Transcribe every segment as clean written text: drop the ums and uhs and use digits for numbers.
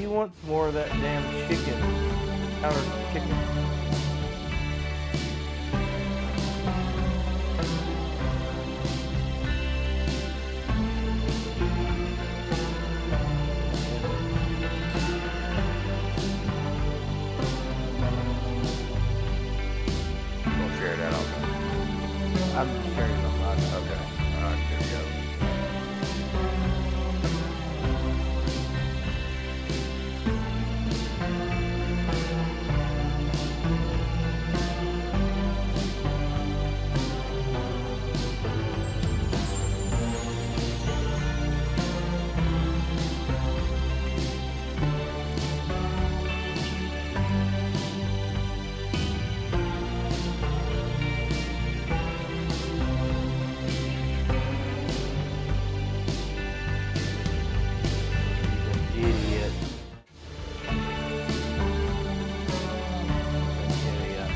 wants more of that damn chicken. Powdered chicken. We'll share that also. I'm sharing it on mine. Okay. All right, there we go. He's an idiot. Idiot.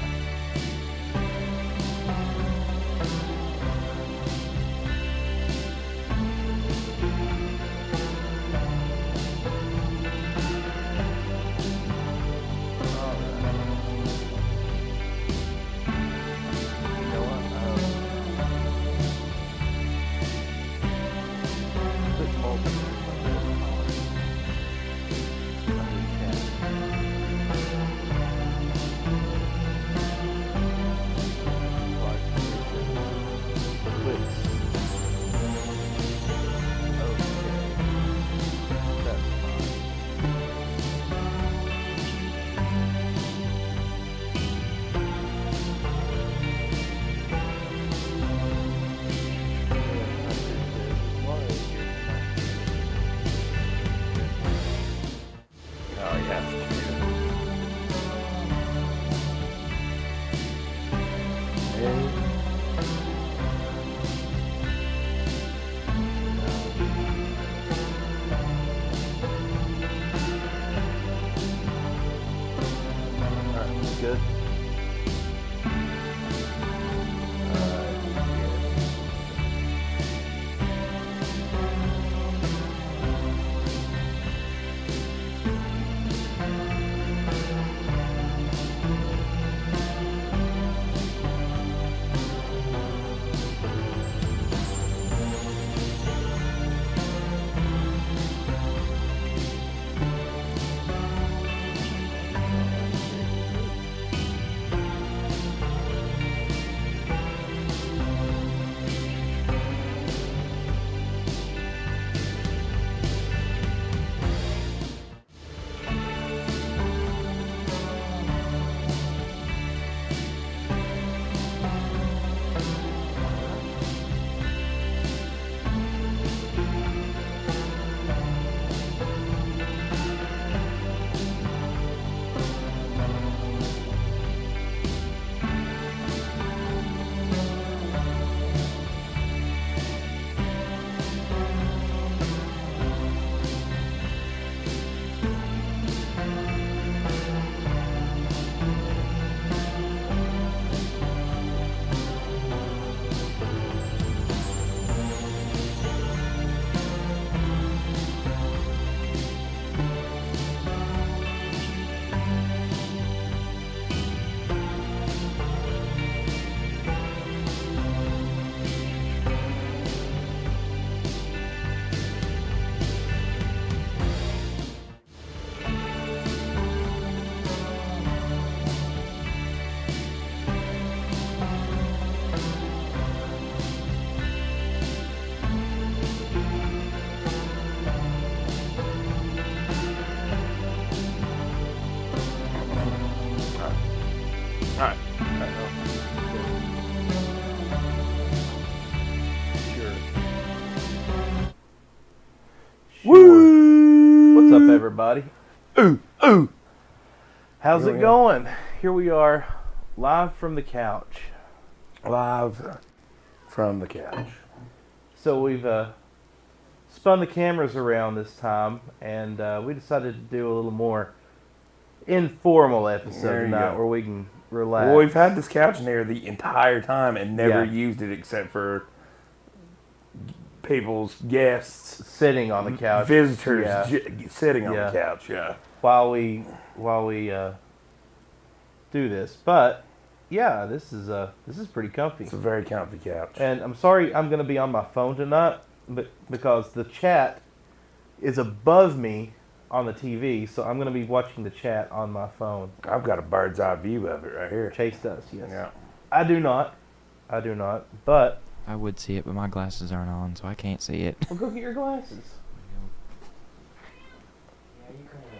You know what? Put multiple Oh, yes. Alright, good. Alright. Woo! What's up, everybody? Ooh, ooh. How's Here it we going? Here we are, live from the couch. Live from the couch. So we've spun the cameras around this time, and we decided to do a little more informal episode There you tonight go. where we can relax. Well, we've had this couch in there the entire time and never Yeah. used it except for people's guests, sitting on the couch, visitors yeah, sitting on Yeah. the couch. Yeah. while we do this. But yeah, this is pretty comfy. It's a very comfy couch. And I'm sorry I'm going to be on my phone tonight, but because the chat is above me on the TV, so I'm going to be watching the chat on my phone. I've got a bird's eye view of it right here. Chase does, yes. Yeah. I do not, but I would see it, but my glasses aren't on, so I can't see it. well, go get your glasses.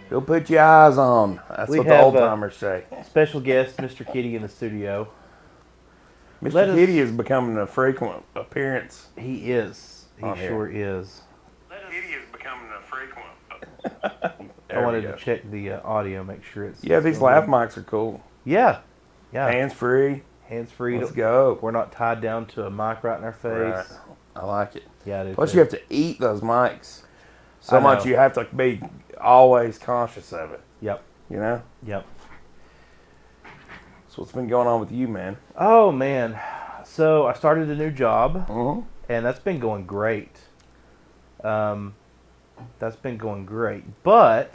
Go put your eyes on. That's We what the have, old timers say. Special guest, Mr. Kitty, in the studio. Mr. let us- Kitty is becoming a frequent appearance. He is. He On here. sure is. Kitty is becoming a frequent. I wanted to check the audio, make sure it's. Yeah, these still lav good. mics are cool. Yeah, yeah. Hands free. Hands free. Let's go. We're not tied down to a mic right in our face. Right. I like it. Yeah, I do. Plus, too. you have to eat those mics so I much. know. You have to be always conscious of it. Yep. You know. Yep. So what's been going on with you, man? Oh man, so I started a new job, Mm-hmm. and that's been going great. That's been going great. But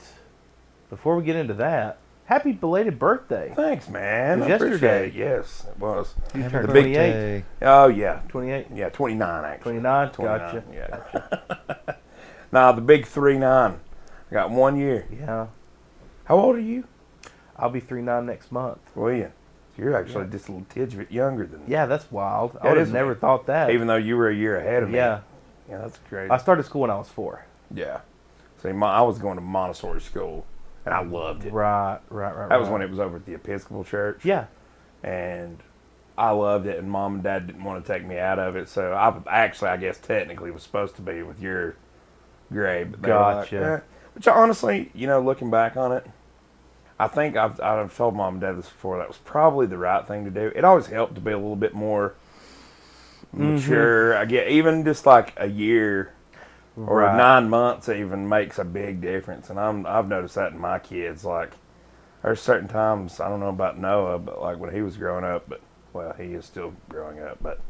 before we get into that, happy belated birthday! Thanks, man. It was I appreciate yesterday. it. Yes, it was. You Happy turned big 28. birthday. Oh yeah, 28. yeah, 29 actually. 29. 29, Gotcha. Yeah. Nah, the big 39. I got 1 year. Yeah. How old are you? I'll be 39 next month. Well, yeah. So you're actually just a little tidbit younger than me. Yeah, that's wild. I That would have is never weird. thought that. Even though you were a year ahead of me. Yeah. Yeah, that's great. I started school when I was 4. Yeah. See, I was going to Montessori school, and I loved it. Right. That was when it was over at the Episcopal Church. Yeah. And I loved it, and Mom and Dad didn't want to take me out of it. So I guess, technically was supposed to be with your grade. But they were like, Gotcha. eh. Which, honestly, looking back on it, I think I've told Mom and Dad this before. That was probably the right thing to do. It always helped to be a little bit more mature. I get even just like a year or Right. 9 months even makes a big difference. And I've noticed that in my kids. Like there's certain times, I don't know about Noah, but like when he was growing up, but well, he is still growing up. But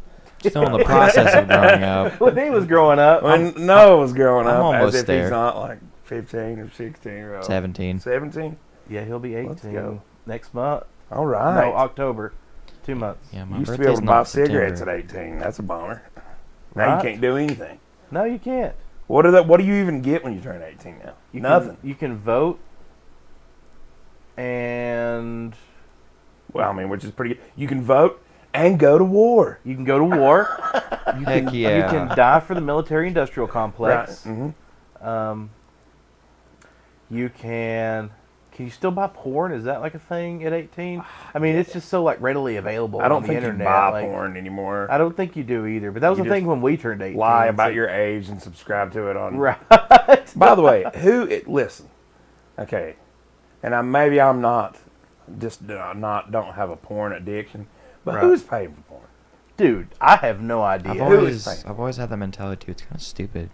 Still in the process of growing up. When he was growing up, when Noah was growing I'm up, almost as if there. he's not like 15 or 16 or 17. 17. yeah, he'll be Let's 18 go. next month. All right. No, October. 2 months. Yeah, my You used to be birthday's able to buy not cigarettes September. at 18. That's a bummer. Now Right. you can't do anything. No, you can't. What do you even get when you turn 18 now? You Nothing. You can vote, and Well, I mean, which is pretty good. You can vote and go to war. you can go to war. You Heck can, yeah. You can die for the military-industrial complex. Mm-hmm. You can. Can you still buy porn? Is that like a thing at 18? I mean, it's just so like readily available I don't on the think internet. you buy like, porn anymore. I don't think you do either. But that was You the just thing when we turned 18. Lie It's about like- your age and subscribe to it on. right. By the way, listen, okay, and I'm not don't have a porn addiction, but Right. who's paying for porn? Dude, I have no idea. I've always had that mentality too. It's kind of stupid.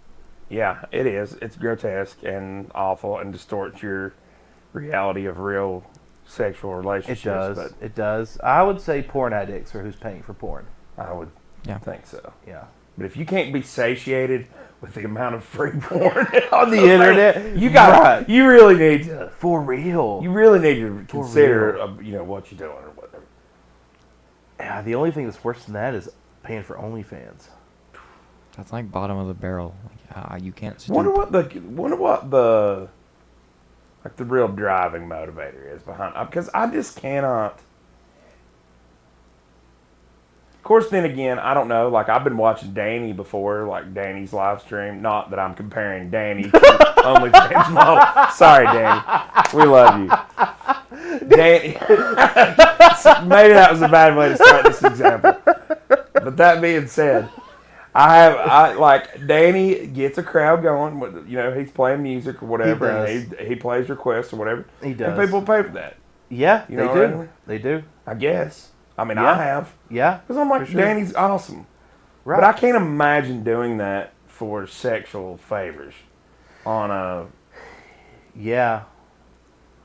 Yeah, it is. It's grotesque and awful and distorts your reality of real sexual It relationships. does. But It does. I would say porn addicts are who's paying for porn. I would Yeah. think so. Yeah. But if you can't be satiated with the amount of free porn On the internet, you got. right. You really need to. For real. You really need to For consider, real. what you're doing or whatever. Yeah, the only thing that's worse than that is paying for OnlyFans. That's like bottom of the barrel. Like, you can't stoop. Wonder what the like the real driving motivator is behind. Because I just cannot. Of course, then again, I don't know. Like I've been watching Danny before, like Danny's live stream. Not that I'm comparing Danny to OnlyFans model. Sorry, Danny. We love you. Danny. Maybe that was a bad way to start this example. But that being said, I like Danny gets a crowd going. He's playing music or whatever, and he plays requests or whatever. He does. And people pay for that. Yeah, You know they what I do. mean? They do. I guess. I mean, Yeah. I have. Yeah. Because I'm like, For sure. Danny's awesome. Right. But I can't imagine doing that for sexual favors. Yeah.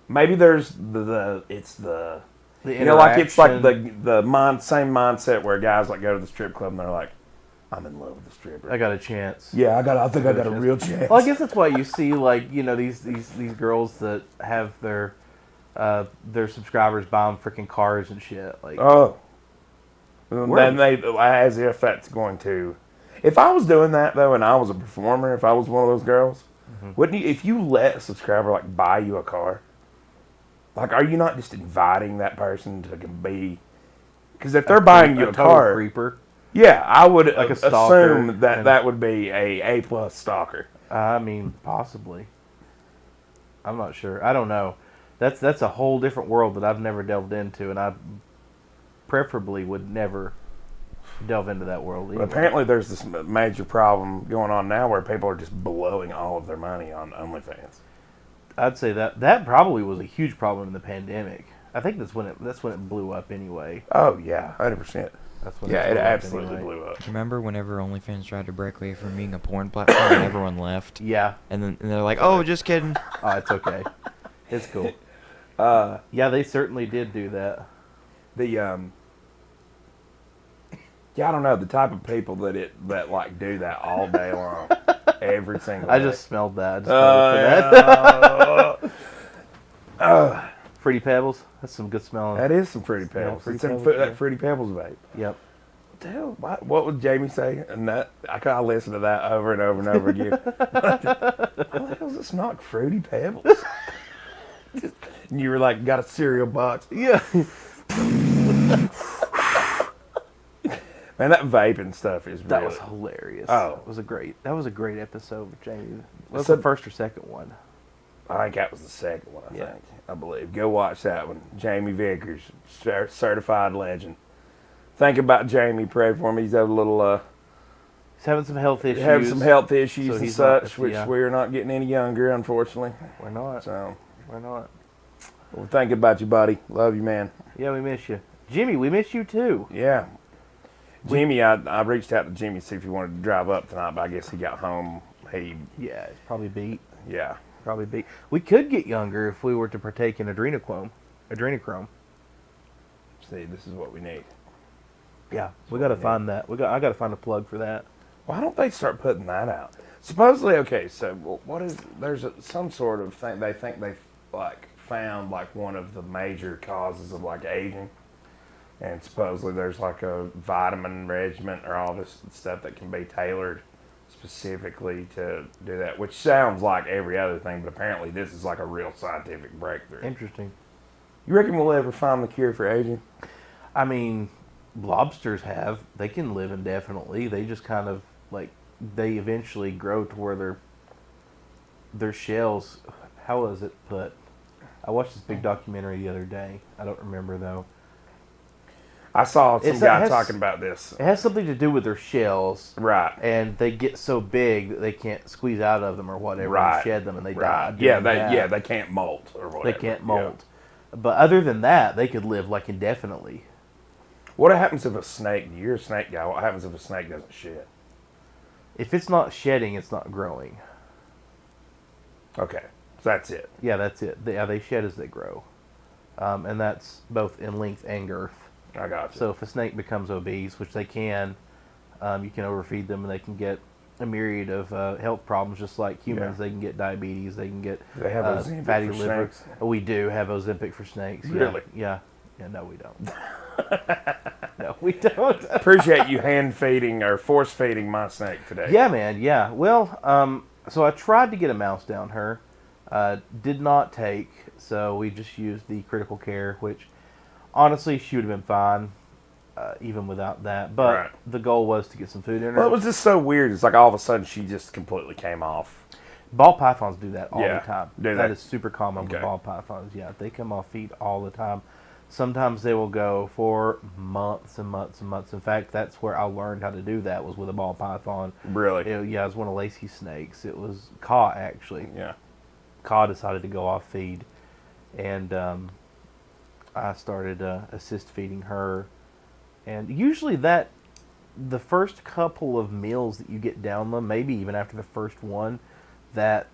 Maybe there's it's The like it's like interaction. the same mindset where guys like go to the strip club and they're like, I'm in love with the stripper. I got a chance. Yeah, I think I got a real chance. Well, I guess that's why you see like these girls that have their subscribers buy them freaking cars and shit. Like, Oh. Then as if that's going to. If I was doing that though, and I was a performer, if I was one of those girls, wouldn't you? If you let a subscriber like buy you a car, like, are you not just inviting that person to be? Because if they're buying you a total car, creeper. yeah, I would Like a stalker, assume that and- that would be a plus stalker. I mean, possibly. I'm not sure. I don't know. That's a whole different world that I've never delved into, and I preferably would never delve into that world. But Anyway. apparently, there's this major problem going on now where people are just blowing all of their money on OnlyFans. I'd say that probably was a huge problem in the pandemic. I think that's when it blew up anyway. Oh yeah, 100%. That's when Yeah, it blew up absolutely anyway. blew up. Remember whenever OnlyFans tried to break away from being a porn platform and everyone left? Yeah. And they're like, oh, just kidding. Oh, it's okay. It's cool. Yeah, they certainly did do that. Yeah, I don't know the type of people that like do that all day long, every single. I day. just smelled that. I just smelled it for that. Fruity Pebbles. That's some good smelling. That is some Fruity Pebbles. Fruity It's in Pebbles, yeah. that Fruity Pebbles vape. Yep. What the hell? What would Jamie say? And that I listen to that over and over and over again. How the hell does it smell like Fruity Pebbles? And you were like, got a cereal box. Yeah. Man, that vaping stuff is That really. was hilarious. Oh. That was a great episode with Jamie. Was So- the first or second one? I think that was the second one. Yeah. I believe. Go watch that one. Jamie Vickers, certified legend. Think about Jamie. Pray for him. He's had a little. He's having some health issues. Have some health issues So and he's not- such, which yeah. we're not getting any younger, unfortunately. We're not. So, We're not. we're thinking about you, buddy. Love you, man. Yeah, we miss you. Jimmy, we miss you too. Yeah. Jimmy, I reached out to Jimmy to see if he wanted to drive up tonight, but I guess he got home. Yeah, it's probably beat. Yeah. Probably beat. We could get younger if we were to partake in adrenochrome. See, this is what we need. Yeah, we what got to we find that. I got to find a plug for that. Why don't they start putting that out? Supposedly, okay, so what is, there's some sort of thing, they think they've, like, found, like, one of the major causes of, like, aging. And supposedly there's, like, a vitamin regimen or all this stuff that can be tailored specifically to do that, which sounds like every other thing, but apparently this is, like, a real scientific breakthrough. Interesting. You reckon we'll ever find the cure for aging? I mean, lobsters have. They can live indefinitely. They just kind of, like, they eventually grow to where their shells, how was it put? I watched this big documentary the other day. I don't remember, though. I saw some It guy has- talking about this. It has something to do with their shells. Right. And they get so big that they can't squeeze out of them or whatever Right. and shed them and they Right. die. Yeah, doing that. they can't molt or whatever. They can't molt. But other than that, they could live like indefinitely. What happens if a snake, you're a snake guy, what happens if a snake doesn't shed? If it's not shedding, it's not growing. Okay, so that's it. Yeah, that's it. They shed as they grow. And that's both in length and girth. I got you. So if a snake becomes obese, which they can, you can overfeed them and they can get a myriad of health problems just like humans. Yeah. They can get diabetes. They can get They have Ozempic fatty for liver. snakes? We do have Ozempic for snakes. Yeah. Really? Yeah. Yeah, no, we don't. No, we don't. Appreciate you hand feeding or force feeding my snake today. Yeah, man. Yeah. Well, so I tried to get a mouse down her. Did not take. So we just used the critical care, which honestly she would have been fine even without that. But Right. the goal was to get some food in her. Well, it was just so weird. It's like all of a sudden she just completely came off. Ball pythons do that all Yeah, the time. do That they? is super common Okay. with ball pythons. Yeah, they come off feed all the time. Sometimes they will go for months and months and months. In fact, that's where I learned how to do that was with a ball python. Really? Yeah, it was one of Lacey's snakes. It was Ka, actually. Yeah. Ka decided to go off feed, and I started assist feeding her. And usually the first couple of meals that you get down them, maybe even after the first one, that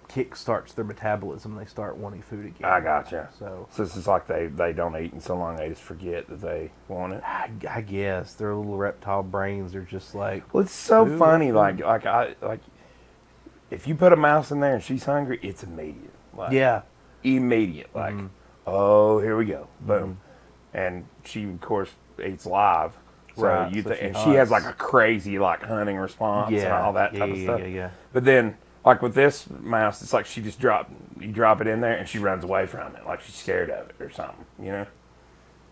kick starts their metabolism. They start wanting food again. I gotcha. So So it's just like they don't eat in so long they just forget that they want it. I guess their little reptile brains are just like, Well, it's so Food, funny. food. Like if you put a mouse in there and she's hungry, it's immediate. Like, yeah, immediate. Like, Mhm. oh, here we go, boom, and she of course eats live. So Right, you so think, she and she has hunts. like a crazy like hunting response and yeah, all that yeah, type of yeah, stuff. yeah. But then, like with this mouse, it's like she just you drop it in there and she runs away from it, like she's scared of it or something, you know.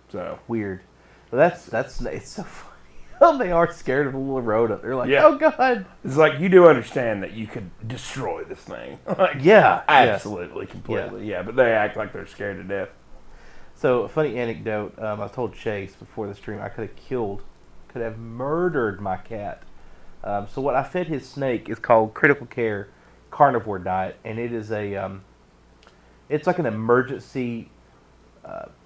So Weird. But that's it's so funny. They are scared of a little rodent. They're like, Yeah. oh god. it's like you do understand that you could destroy this thing, like Yeah, absolutely, completely, yeah. But they act like they're scared to death. So, a funny anecdote. I told Chase before the stream I could have murdered my cat. So what I fed his snake is called Critical Care Carnivore Diet, and it is it's like an emergency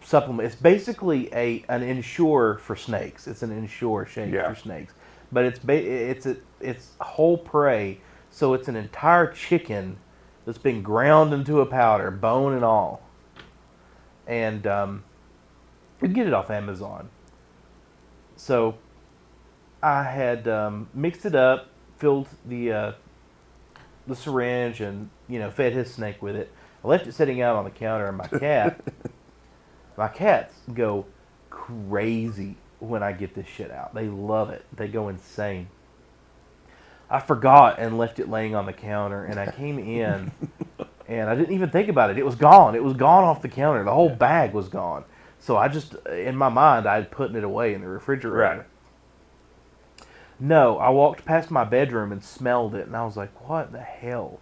supplement. It's basically an Ensure for snakes. It's an Ensure shake Yeah. for snakes, but it's whole prey. So it's an entire chicken that's been ground into a powder, bone and all. And you can get it off Amazon. So I had mixed it up, filled the syringe, and fed his snake with it. I left it sitting out on the counter, and my cats go crazy when I get this shit out. They love it. They go insane. I forgot and left it laying on the counter, and I came in, and I didn't even think about it. It was gone. It was gone off the counter. The whole bag was gone. So I just, in my mind, I had putting it away in the refrigerator. Right. No, I walked past my bedroom and smelled it, and I was like, what the hell?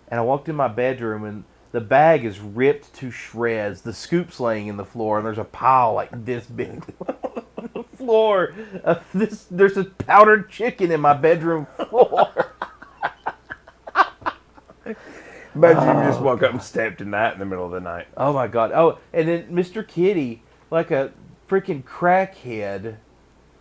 And I walked in my bedroom, and the bag is ripped to shreds. The scoop's laying in the floor, and there's a pile like this big on the floor. There's a powdered chicken in my bedroom floor. But you just woke up and stepped in that in the middle of the night. Oh my god. Oh, and then Mr. Kitty, like a freaking crackhead,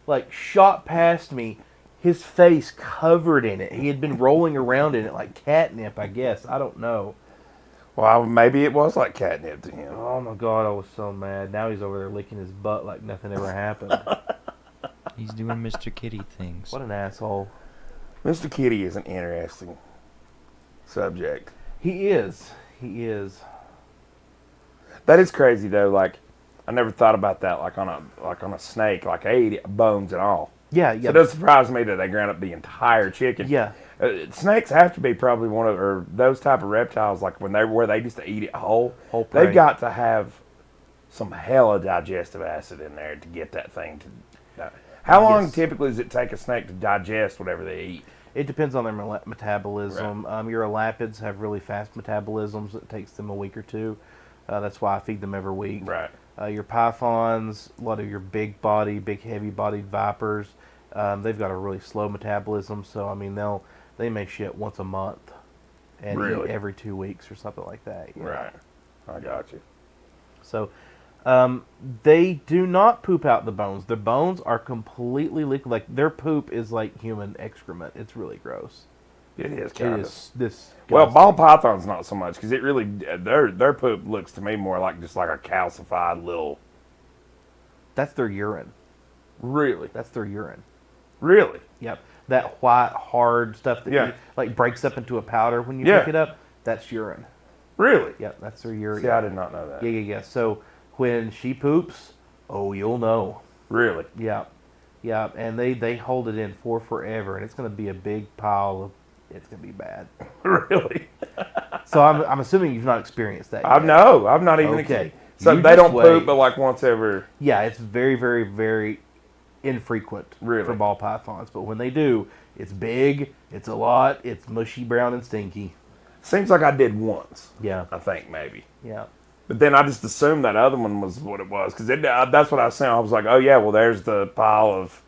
like shot past me, his face covered in it. He had been rolling around in it like catnip, I guess. I don't know. Well, maybe it was like catnip to him. Oh my god, I was so mad. Now he's over there licking his butt like nothing ever happened. He's doing Mr. Kitty things. What an asshole. Mr. Kitty is an interesting subject. He is. He is. That is crazy though. Like, I never thought about that. Like on a snake. Like I ate it, bones and all. Yeah, So yeah. it does surprise me that they ground up the entire chicken. Yeah. Snakes have to be probably one of, or those type of reptiles. Like where they used to eat it whole. Whole prey. They've got to have some hella digestive acid in there to get that thing to. How long Yes. typically does it take a snake to digest whatever they eat? It depends on their metabolism. Your elapids have really fast metabolisms. It takes them a week or two. That's why I feed them every week. Right. Your pythons, a lot of your big heavy-bodied vipers, they've got a really slow metabolism. So I mean, they may shit once a month, and Really? eat every 2 weeks or something like that. you know. Right. I got you. So they do not poop out the bones. Their bones are completely liquid. Like their poop is like human excrement. It's really gross. It is It kind of. is this. Well, ball pythons not so much because it really their poop looks to me more like just like a calcified little. That's their urine. Really, That's their urine. really. Yep. That white hard stuff that Yeah. like breaks up into a powder when you Yeah. pick it up. That's urine. Really? Yep. That's their urine. See, I did not know that. Yeah, yeah, yeah. So when she poops, oh, you'll know. Really? Yeah. Yeah. And they hold it in for forever, and it's going to be a big pile of. It's going to be bad. Really? So I'm assuming you've not experienced that. I yet. know. I've not even. Okay. So You they just don't wait. poop, but like once every. Yeah, it's very, very, very infrequent Really? for ball pythons. But when they do, it's big, it's a lot, it's mushy, brown, and stinky. Seems like I did once. Yeah, I think maybe. yeah. But then I just assumed that other one was what it was because that's what I assumed. I was like, oh yeah, well there's the pile of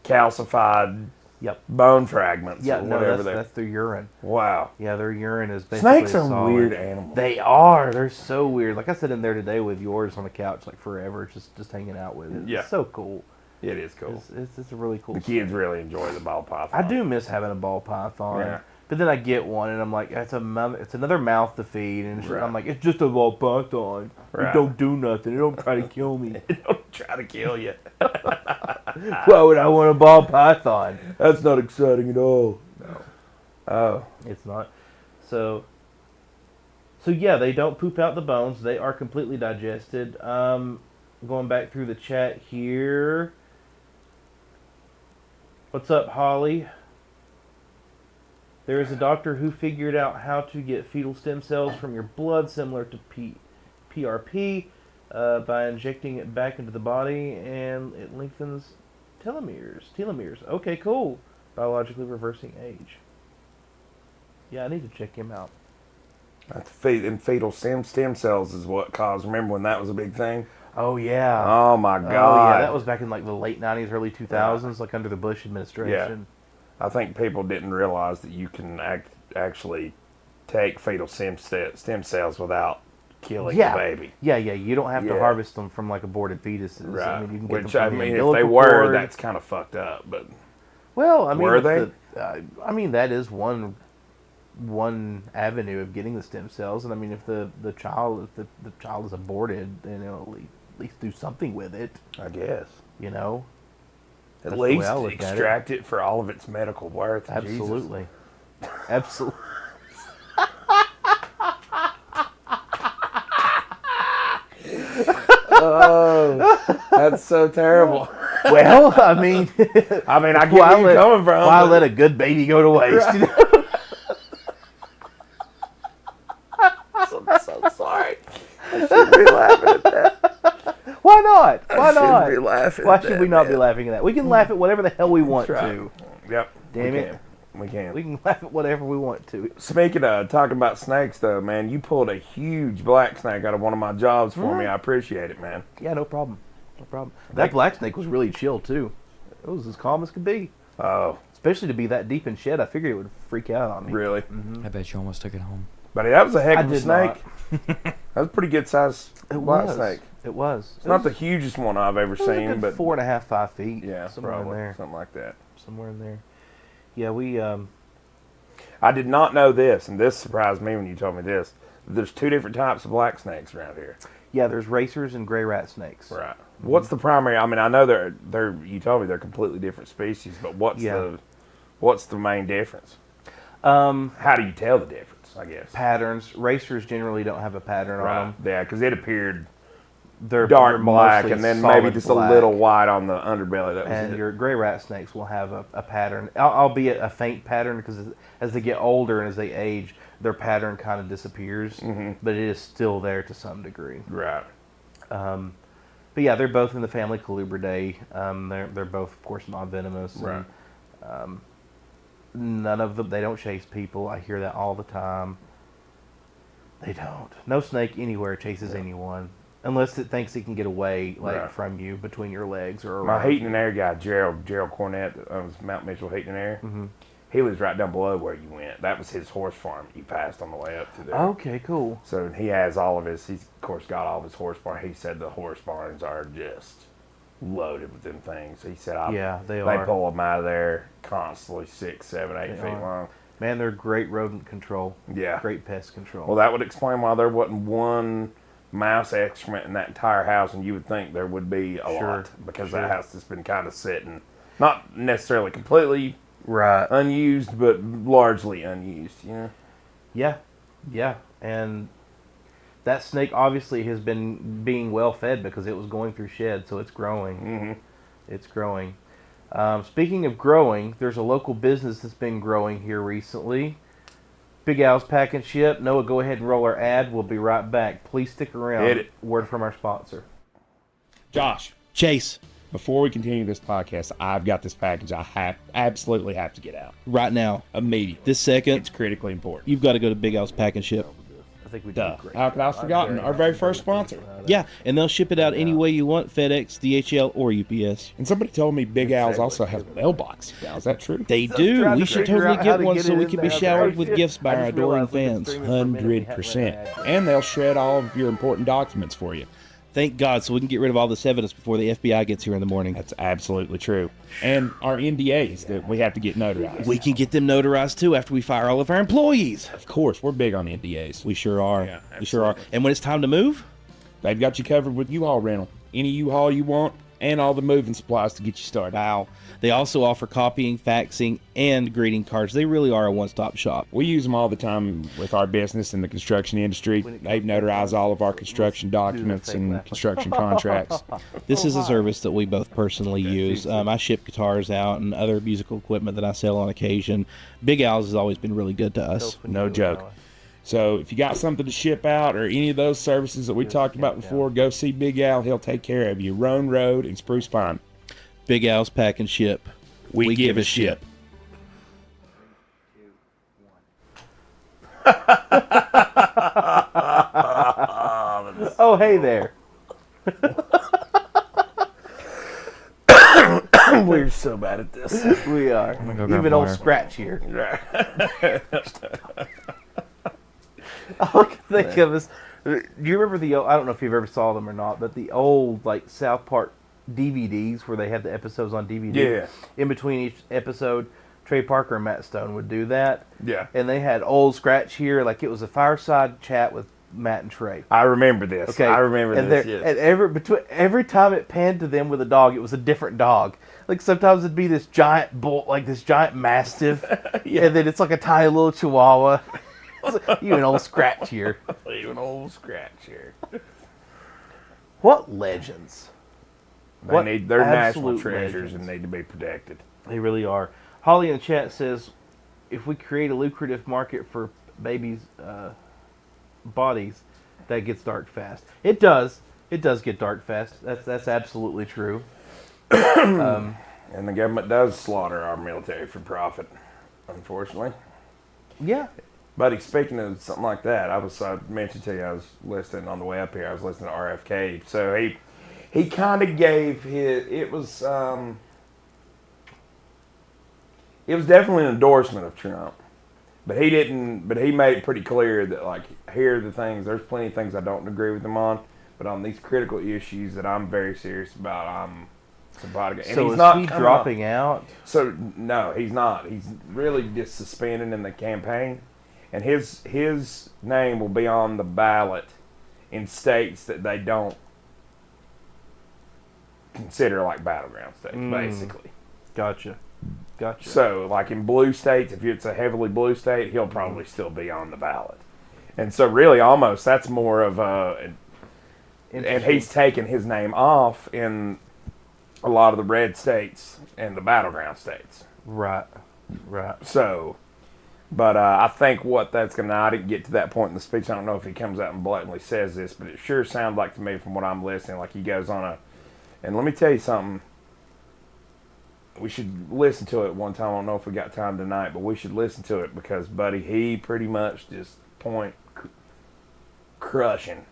calcified Yep. bone fragments Yeah, or no, whatever. that's their urine. Wow. Yeah, their urine is basically Snakes are solid. weird animals. They are. They're so weird. Like I sat in there today with yours on the couch, like forever, just hanging out with it. Yeah. It's so cool. It is cool. It's a really cool. The kids really enjoy the ball python. I do miss having a ball python. Yeah. But then I get one, and I'm like, it's another mouth to feed, and Right. I'm like, it's just a ball python. Right. It don't do nothing. It don't try to kill me. Don't try to kill you. Why would I want a ball python? That's not exciting at all. No. Oh. It's not. So yeah, they don't poop out the bones. They are completely digested. Going back through the chat here. What's up, Holly? There is a doctor who figured out how to get fetal stem cells from your blood, similar to PRP, by injecting it back into the body, and it lengthens telomeres. Okay, cool. Biologically reversing age. Yeah, I need to check him out. That's fetal stem cells is what caused. Remember when that was a big thing? Oh yeah. Oh my God. Oh yeah, that was back in like the late '90s, early 2000s, like under the Bush administration. I think people didn't realize that you can actually take fetal stem cells without killing the baby. Yeah. You don't have to Yeah. harvest them from like aborted fetuses. Right. I mean, you can get Which, them I from the mean, if they umbilical were, cord. that's kind of fucked up. But Well, I mean, were they? I mean, that is one avenue of getting the stem cells, and I mean, if the child is aborted, then it'll at least do something with it. I guess. You know. At That's the way least I look at it. extract it for all of its medical worth. Absolutely. Absolutely. Oh, that's so terrible. Well, I mean, I get why where you're coming from. Why but- let a good baby go to waste? You know? I'm so sorry. I shouldn't be laughing at that. Why not? Why I shouldn't not? be laughing Why at should that, we not be man. laughing at that? We can laugh at whatever the hell we want That's right. to. Yep. Damn we it. Can. We can. We can laugh at whatever we want to. Speaking of talking about snakes, though, man, you pulled a huge black snake out of one of my jobs for me. I appreciate it, man. Yeah, no problem. No problem. That black snake was really chill, too. It was as calm as could be. Oh, Especially to be that deep in shed, I figured it would freak out on me. really? I bet you almost took it home. Buddy, that was a heck I of a did snake. That was a pretty good size black snake. It was. It's not the hugest one I've ever seen, but 4.5, 5 feet. yeah, somewhere probably in there. something like that. Somewhere in there. Yeah, we. I did not know this, and this surprised me when you told me this. There's two different types of black snakes around here. Yeah, there's racers and gray rat snakes. Right. What's the primary? I mean, I know they're. You told me they're completely different species, but what's the main difference? How do you tell the difference? I guess Patterns. Racers generally don't have a pattern on them. Yeah, because it appeared They're dark they're black, mostly and then solid maybe just black. a little white on the underbelly. That was And it. your gray rat snakes will have a pattern, albeit a faint pattern, because as they get older and as they age, their pattern kind of disappears, but it is still there to some degree. Right. But yeah, they're both in the family Colubridae. They're both, of course, non-venomous. Right. And, none of them, they don't chase people. I hear that all the time. They don't. No snake anywhere chases anyone. Unless it thinks it can get away from you between your legs or My around heating and air guy, Gerald Cornett, that owns Mount Mitchell Heating and Air, he lives right down below where you went. That was his horse farm you passed on the way up to there. Okay, cool. So he has all of his, he's of course got all of his horse barns. He said the horse barns are just loaded with them things. He said, They they are. pull them out of there constantly 6, 7, 8 They feet are. long. Man, they're great rodent control. Yeah. Great pest control. Well, that would explain why there wasn't one mouse excrement in that entire house, and you would think there would be a lot because that house has been kind of sitting, not necessarily completely right. unused, but largely unused. Yeah. And that snake obviously has been being well fed because it was going through shed, so it's growing. It's growing. Speaking of growing, there's a local business that's been growing here recently. Big Al's Pack and Ship. Noah, go ahead and roll our ad. We'll be right back. Please stick around. Hit it. Word from our sponsor. Josh, Chase, before we continue this podcast, I've got this package I absolutely have to get out right now, immediately. this second, It's critically important. you've got to go to Big Al's Pack and Ship. I think we Duh. did great. How could I have forgotten? Our very first sponsor. Yeah, and they'll ship it out any way you want, FedEx, DHL, or UPS. And somebody told me Big Al's also has mailbox. Now, is that true? They do. trying We to should figure totally out how get to one get so it we in can be there. showered Oh, with shit. gifts by I our just adoring realized we've been fans. streaming for a minute. We haven't 100%. ran an ad. And they'll shred all of your important documents for you. Thank God, so we can get rid of all this evidence before the FBI gets here in the morning. That's absolutely true. And our NDAs that we have to get notarized. We can get them notarized too after we fire all of our employees. Of course, we're big on NDAs. We sure are. Yeah, we sure are. absolutely. And when it's time to move, They've got you covered with U-Haul rental. Any U-Haul you want, and all the moving supplies to get you started. wow. They also offer copying, faxing, and greeting cards. They really are a one-stop shop. We use them all the time with our business in the construction industry. They've notarized all of our construction documents and construction contracts. This is a service that we both personally use. I ship guitars out and other musical equipment that I sell on occasion. Big Al's has always been really good to us. No joke. So if you got something to ship out or any of those services that we talked about before, go see Big Al. He'll take care of you. Roan Road in Spruce Pine. Big Al's Pack and Ship. We give a ship. Oh, hey there. We're so bad at this. We are. gonna go grab Even old water. Scratch here. All I can think of is, do you remember the old, I don't know if you've ever saw them or not, but the old, like, South Park DVDs where they had the episodes on DVD? Yeah. In between each episode, Trey Parker and Matt Stone would do that. Yeah. And they had old Scratch here, like it was a fireside chat with Matt and Trey. I remember this. Okay, I remember and this. there- Yes. And every time it panned to them with a dog, it was a different dog. Like sometimes it'd be this giant bull, like this giant mastiff, Yeah. and then it's like a tiny little chihuahua. It's like, you an old Scratch here. You an old Scratch here. What legends? What They're national absolute treasures legends. and need to be protected. They really are. Holly in the chat says, if we create a lucrative market for babies' bodies, that gets dark fast. It does. It does get dark fast. That's absolutely true. And the government does slaughter our military for profit, unfortunately. Yeah. Buddy, speaking of something like that, I mentioned to you, I was listening on the way up here, I was listening to RFK. So he kind of gave it was definitely an endorsement of Trump. But he made it pretty clear that, like, here are the things, there's plenty of things I don't agree with him on, but on these critical issues that I'm very serious about, I'm supporting. And So he's is not he coming dropping out? So no, he's not. He's really just suspended in the campaign, and his name will be on the ballot in states that they don't consider like battleground states, basically. Gotcha. So, like in blue states, if it's a heavily blue state, he'll probably still be on the ballot. And so, really, almost that's more of a. And he's taken his name off in a lot of the red states and the battleground states. Right. So, but I think what that's going to, I didn't get to that point in the speech. I don't know if he comes out and blatantly says this, but it sure sounds like to me from what I'm listening, like he goes on and let me tell you something. We should listen to it one time. I don't know if we got time tonight, but we should listen to it because, buddy, he pretty much just crushing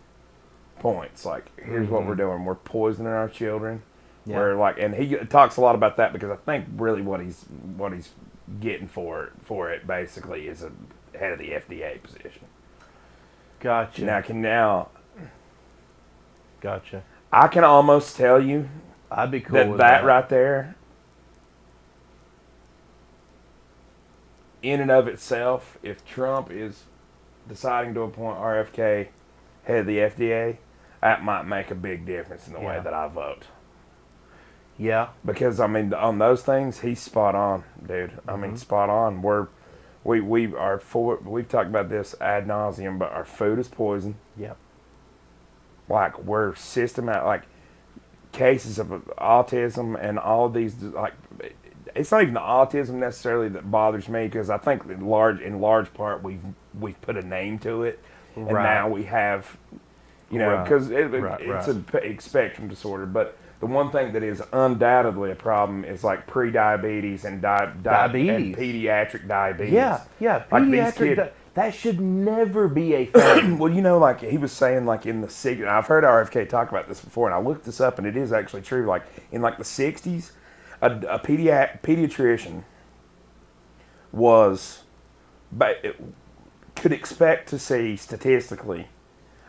points. Like, here's what we're doing. We're poisoning our children. Yeah. We're like, and he talks a lot about that because I think really what he's getting for it basically is a head of the FDA position. Gotcha. Gotcha. I can almost tell you I'd be cool with that right there, in and of itself, if Trump is deciding to appoint RFK head of the FDA, that might make a big difference in the way that I vote. Yeah. Because I mean, on those things, he's spot on, dude. I mean, spot on. We've talked about this ad nauseum, but our food is poison. Yep. Like, we're systematic, like cases of autism and all these, like, it's not even the autism necessarily that bothers me because I think in large part we've put a name to it, and now we have, because it's a spectrum disorder. But the one thing that is undoubtedly a problem is like pre-diabetes and diabetes and pediatric diabetes. Yeah. Like Pediatric, that should never be a thing. Well, like he was saying, like in the 60s, I've heard RFK talk about this before, and I looked this up, and it is actually true. Like in like the 60s, a pediatrician could expect to see statistically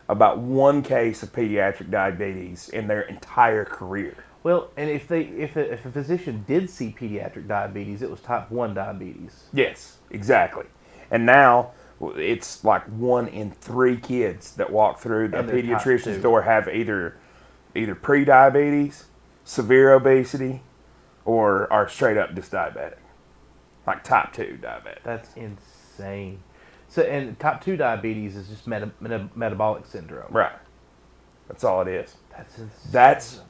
about one case of pediatric diabetes in their entire career. Well, and if a physician did see pediatric diabetes, it was type 1 diabetes. Yes, exactly. And now it's like 1 in 3 kids that walk through the And they're type pediatrician's 2. door have either pre-diabetes, severe obesity, or are straight up just diabetic, like type 2 diabetic. That's insane. So, and type 2 diabetes is just metabolic syndrome. Right. That's all it is. That's insane. That's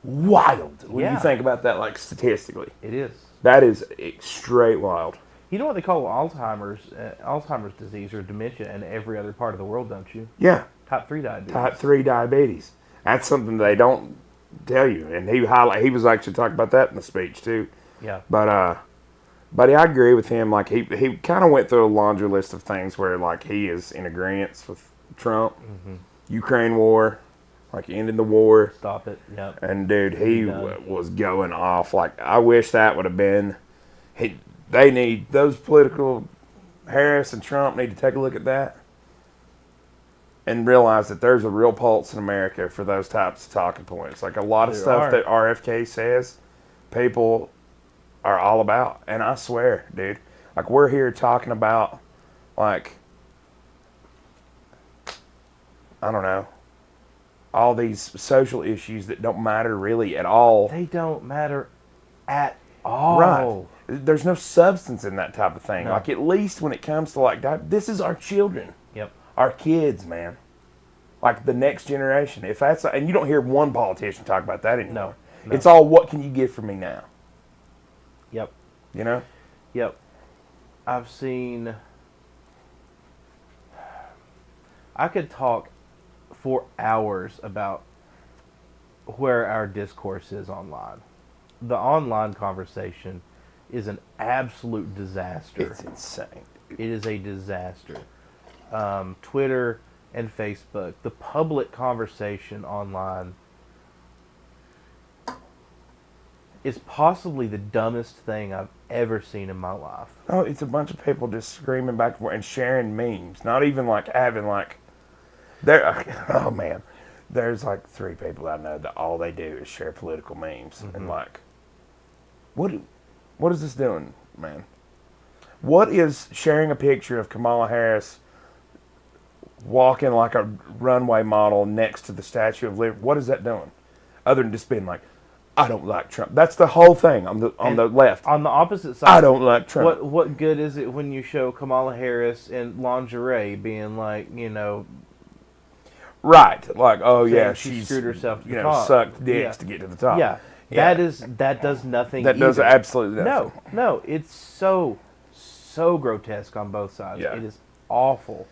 wild when Yeah. you think about that, like statistically. It is. That is straight wild. You know what they call Alzheimer's disease or dementia in every other part of the world, don't you? Yeah. Type 3 diabetes. Type 3 diabetes. That's something they don't tell you. And he was actually talking about that in the speech too. Yeah. But I agree with him. Like he kind of went through a laundry list of things where like he is in agreement with Trump, Ukraine war, like ending the war. Stop it. Yeah. And dude, he Done. was going off. Like I wish that would have been. They need those political. Harris and Trump need to take a look at that and realize that there's a real pulse in America for those types of talking points. Like a lot of There stuff are. that RFK says, people are all about. And I swear, dude, like we're here talking about, like, I don't know, all these social issues that don't matter really at all. They don't matter at all. Right. There's no substance in that type of thing. No. Like at least when it comes to like, this is our children. Yep. Our kids, man. Like the next generation. If that's, and you don't hear one politician talk about that anymore. No. It's all, what can you give for me now? Yep. You know? Yep. I've seen. I could talk for hours about where our discourse is online. The online conversation is an absolute disaster. It's insane. It is a disaster. Twitter and Facebook, the public conversation online is possibly the dumbest thing I've ever seen in my life. Oh, it's a bunch of people just screaming back and forth and sharing memes. Not even like having like, oh man, there's like 3 people I know that all they do is share political memes. And like, what is this doing, man? What is sharing a picture of Kamala Harris walking like a runway model next to the Statue of Liberty? What is that doing? Other than just being like, I don't like Trump. That's the whole thing on the left. On the opposite side, I don't like Trump. What good is it when you show Kamala Harris in lingerie being like, you know, Right. Like, oh saying yeah, she she's screwed herself to you the know, top. sucked dicks Yeah. to get to the top. Yeah. Yeah. That does nothing. That does either. absolutely nothing. No, it's so grotesque on both sides. Yeah. It is awful.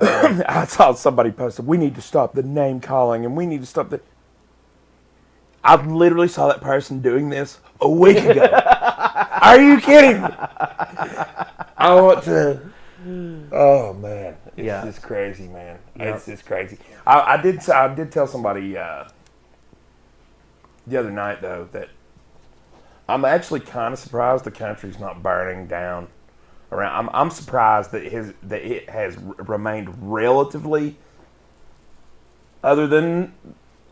I saw somebody posted, we need to stop the name calling and we need to stop the. I literally saw that person doing this a week ago. Are you kidding me? I want to. Oh man, it's Yeah. just crazy, man. Yep. It's just crazy. I did tell somebody the other night though that I'm actually kind of surprised the country's not burning down around. I'm surprised that it has remained relatively, other than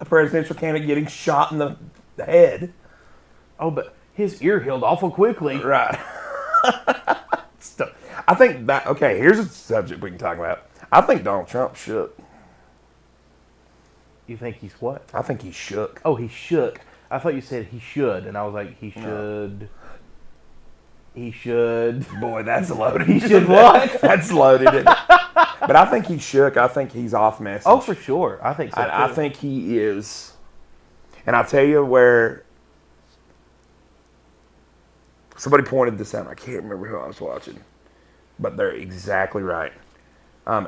a presidential candidate getting shot in the head. Oh, but his ear healed awful quickly. Right. I think that, okay, here's a subject we can talk about. I think Donald Trump shook. You think he's what? I think he shook. Oh, he shook. I thought you said he should, and I was like, he should. He should. Boy, that's loaded. He should what? That's loaded. Isn't it? But I think he shook. I think he's off message. Oh, for sure. I think so. I too. think he is. And I'll tell you where somebody pointed this out. I can't remember who I was watching, but they're exactly right.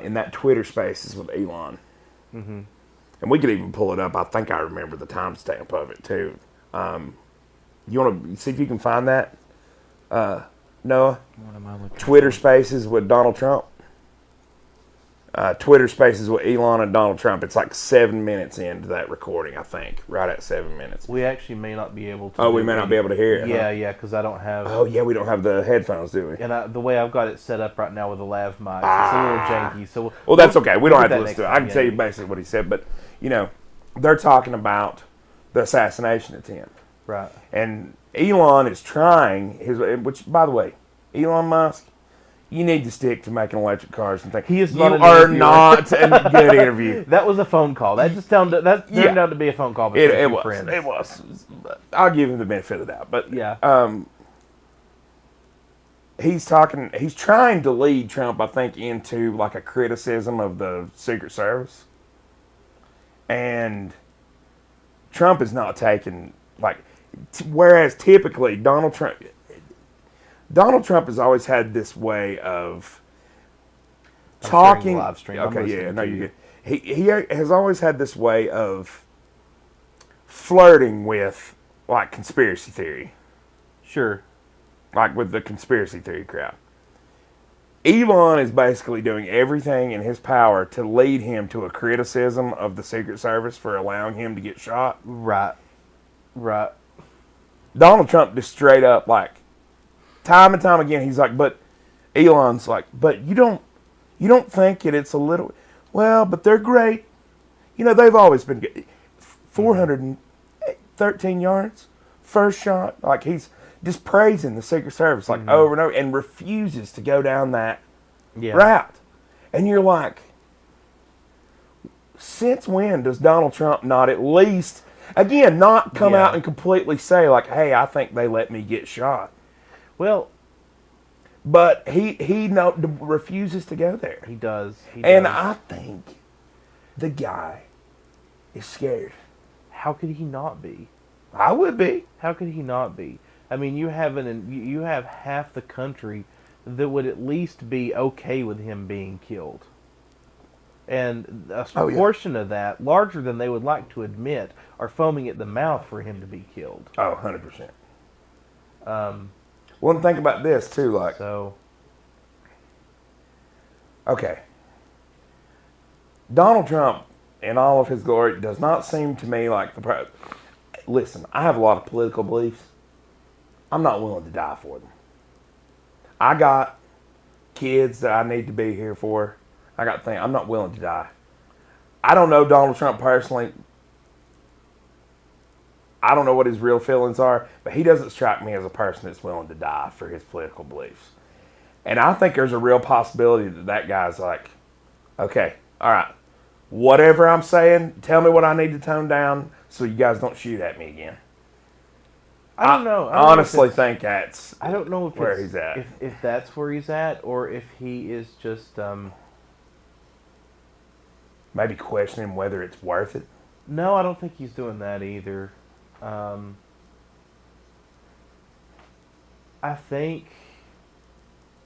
In that Twitter Spaces with Elon, and we could even pull it up. I think I remember the timestamp of it too. You want to see if you can find that, Noah? What am I looking Twitter Spaces with Donald Trump. Twitter Spaces with Elon and Donald Trump. It's like 7 minutes into that recording, I think. Right at 7 minutes. We actually may not be able to. Oh, we may not be able to hear it. Yeah, huh? yeah, because I don't have. Oh, yeah, we don't have the headphones, do we? And the way I've got it set up right now with the lav mic, it's a little janky. So well, that's okay. We don't have get to that listen to it. next I can time, tell yeah. you basically what he said, but they're talking about the assassination attempt, Right. and Elon is trying which, by the way, Elon Musk, you need to stick to making electric cars and things. He is you not an are interviewer. not a good interview. That was a phone call. That just turned out to be a phone call between It two was. friends. It was. I'll give him the benefit of the doubt, but Yeah. He's trying to lead Trump, I think, into like a criticism of the Secret Service. And Trump is not taking, like, whereas typically Donald Trump has always had this way of I'm talking. sharing the live stream. I'm Okay, yeah, listening no, to you're you. good. He has always had this way of flirting with, like, conspiracy theory. Sure. Like with the conspiracy theory crowd. Elon is basically doing everything in his power to lead him to a criticism of the Secret Service for allowing him to get shot. Right. Right. Donald Trump just straight up, like, time and time again, he's like, but Elon's like, but you don't think it's a little, well, but they're great. They've always been good. 413 yards, first shot. Like, he's just praising the Secret Service, like, over and over, and refuses to go down that route. And you're like, since when does Donald Trump not at least, again, not come out and completely say, like, hey, I think they let me get shot. Well, but he refuses to go there. he does. And I think the guy is scared. How could he not be? I would be. How could he not be? I mean, you have half the country that would at least be okay with him being killed. And a portion of that, larger than they would like to admit, are foaming at the mouth for him to be killed. Oh, 100%. Well, think about this, too. Like, So, okay. Donald Trump, in all of his glory, does not seem to me like the... Listen, I have a lot of political beliefs. I'm not willing to die for them. I got kids that I need to be here for. I got things. I'm not willing to die. I don't know Donald Trump personally. I don't know what his real feelings are, but he doesn't strike me as a person that's willing to die for his political beliefs. And I think there's a real possibility that guy's like, okay, all right, whatever I'm saying, tell me what I need to tone down so you guys don't shoot at me again. I don't know. I honestly think that's I don't know if where he's at. If that's where he's at, or if he is just maybe questioning whether it's worth it. No, I don't think he's doing that either. I think,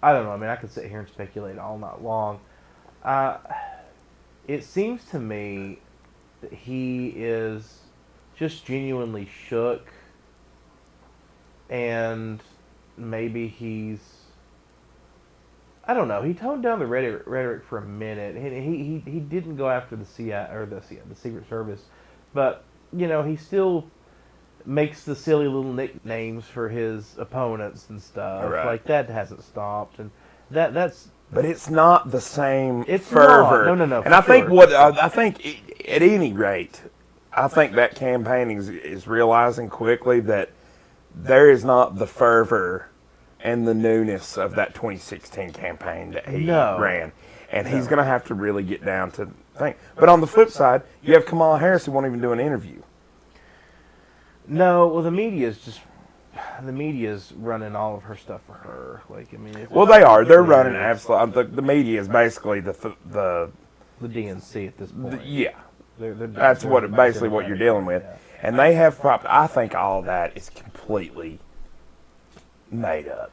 I don't know. I mean, I could sit here and speculate all night long. It seems to me that he is just genuinely shook, and maybe he's, I don't know. He toned down the rhetoric for a minute. He didn't go after the CIA or the Secret Service, but he still makes the silly little nicknames for his opponents and stuff. Right. Like, that hasn't stopped, and that's. But it's not the same It's fervor. not. No. And I think I think at any rate, I think that campaign is realizing quickly that there is not the fervor and the newness of that 2016 campaign that he ran. And he's going to have to really get down to think. But on the flip side, you have Kamala Harris who won't even do an interview. No, well, the media's running all of her stuff for her. Like, I mean, Well, they are. They're running absolutely. The media is basically the DNC at this point. yeah. They're That's basically what you're dealing with. Yeah. And they have I think all that is completely made up.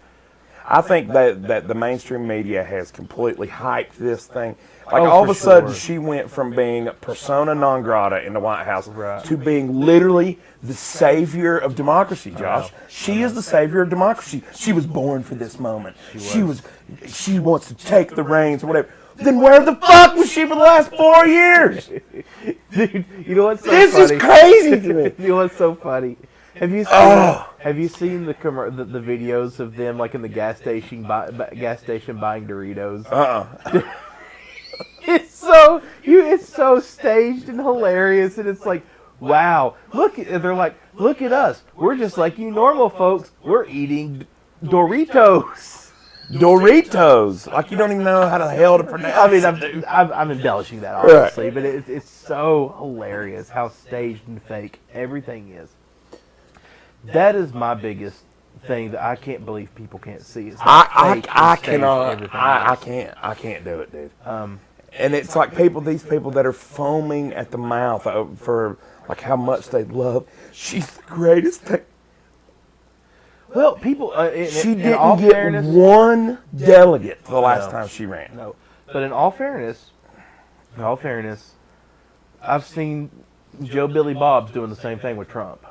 I think that the mainstream media has completely hyped this thing. Like, all of a sudden, she went from being persona non grata in the White House to being literally the savior of democracy, Josh. She is the savior of democracy. She was born for this moment. She wants to take the reins or whatever. Then where the fuck was she for the last 4 years? Dude, you know what's so This funny? is crazy to me. You know what's so funny? Have you seen Oh. Have you seen the videos of them like in the gas station buying Doritos? It's so staged and hilarious, and it's like, wow, they're like, look at us, we're just like you normal folks, we're eating Doritos. Doritos. Like you don't even know how the hell to pronounce I mean, it. I'm embellishing that obviously, but it's so hilarious how staged and fake everything is. That is my biggest thing that I can't believe people can't see. It's how fake I and staged cannot. everything is. I can't do it, dude. And it's like these people that are foaming at the mouth for like how much they love. She's the greatest thing. Well, people, She in all didn't get fairness, one delegate the last No. time she ran. no, but in all fairness, I've seen Joe Billy Bob's doing the same thing with Trump.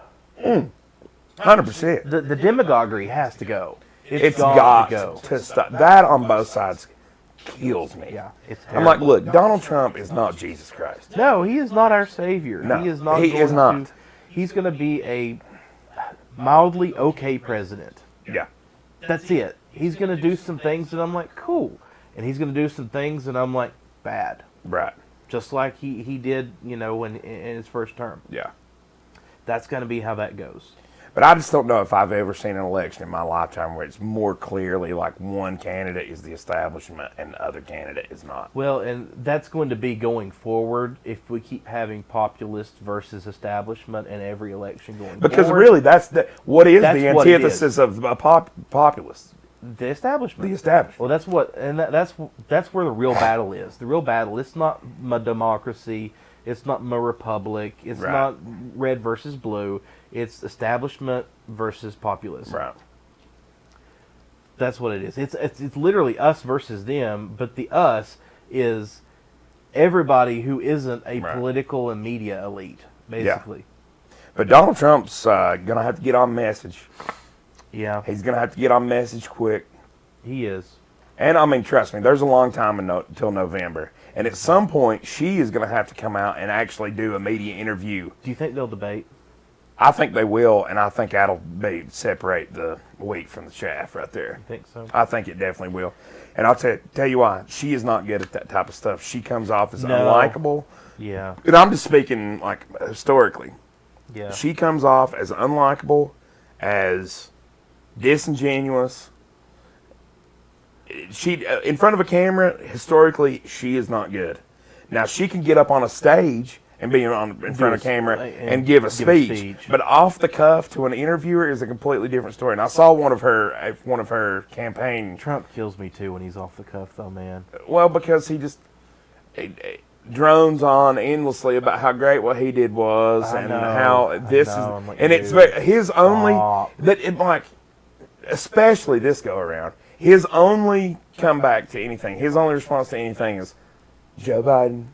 100%. The demagoguery has to go. It's got got to go. to stop. That on both sides kills me. Yeah, it's I'm like, terrible. look, Donald Trump is not Jesus Christ. No, he is not our savior. No, he is not. he is going not. to- he's going to be a mildly okay president. Yeah. That's it. He's going to do some things that I'm like, cool. And he's going to do some things that I'm like, bad. Right. Just like he did, in his first term. Yeah. That's going to be how that goes. But I just don't know if I've ever seen an election in my lifetime where it's more clearly like one candidate is the establishment and the other candidate is not. Well, and that's going to be going forward if we keep having populist versus establishment in every election going Because forward. really, what is That's the what it antithesis of a populist? The establishment. The establishment. Well, that's where the real battle is. The real battle. It's not my democracy. It's not my republic. It's Right. not red versus blue. It's establishment versus populism. Right. That's what it is. It's literally us versus them. But the us is everybody who isn't a Right. political and media elite, basically. But Donald Trump's going to have to get on message. Yeah, He's going to have to get on message quick. he is. And, I mean, trust me, there's a long time until November. And at some point, she is going to have to come out and actually do a media interview. Do you think they'll debate? I think they will, and I think that'll separate the wheat from the chaff right there. You think so? I think it definitely will. And I'll tell you why. She is not good at that type of stuff. She comes off as No. unlikable. Yeah. And I'm just speaking, like, historically. Yeah. She comes off as unlikable, as disingenuous. She in front of a camera, historically, she is not good. Now, she can get up on a stage and be in front of camera and give a speech. But off the cuff to an interviewer is a completely different story. And I saw one of her campaign. Trump kills me too when he's off the cuff, though, man. Well, because he just drones on endlessly about how great what he did was I know, how this I know. is, I'm like, and it's dude, his only stop. that it like, especially this go around. His only comeback to anything, his only response to anything is Joe Biden,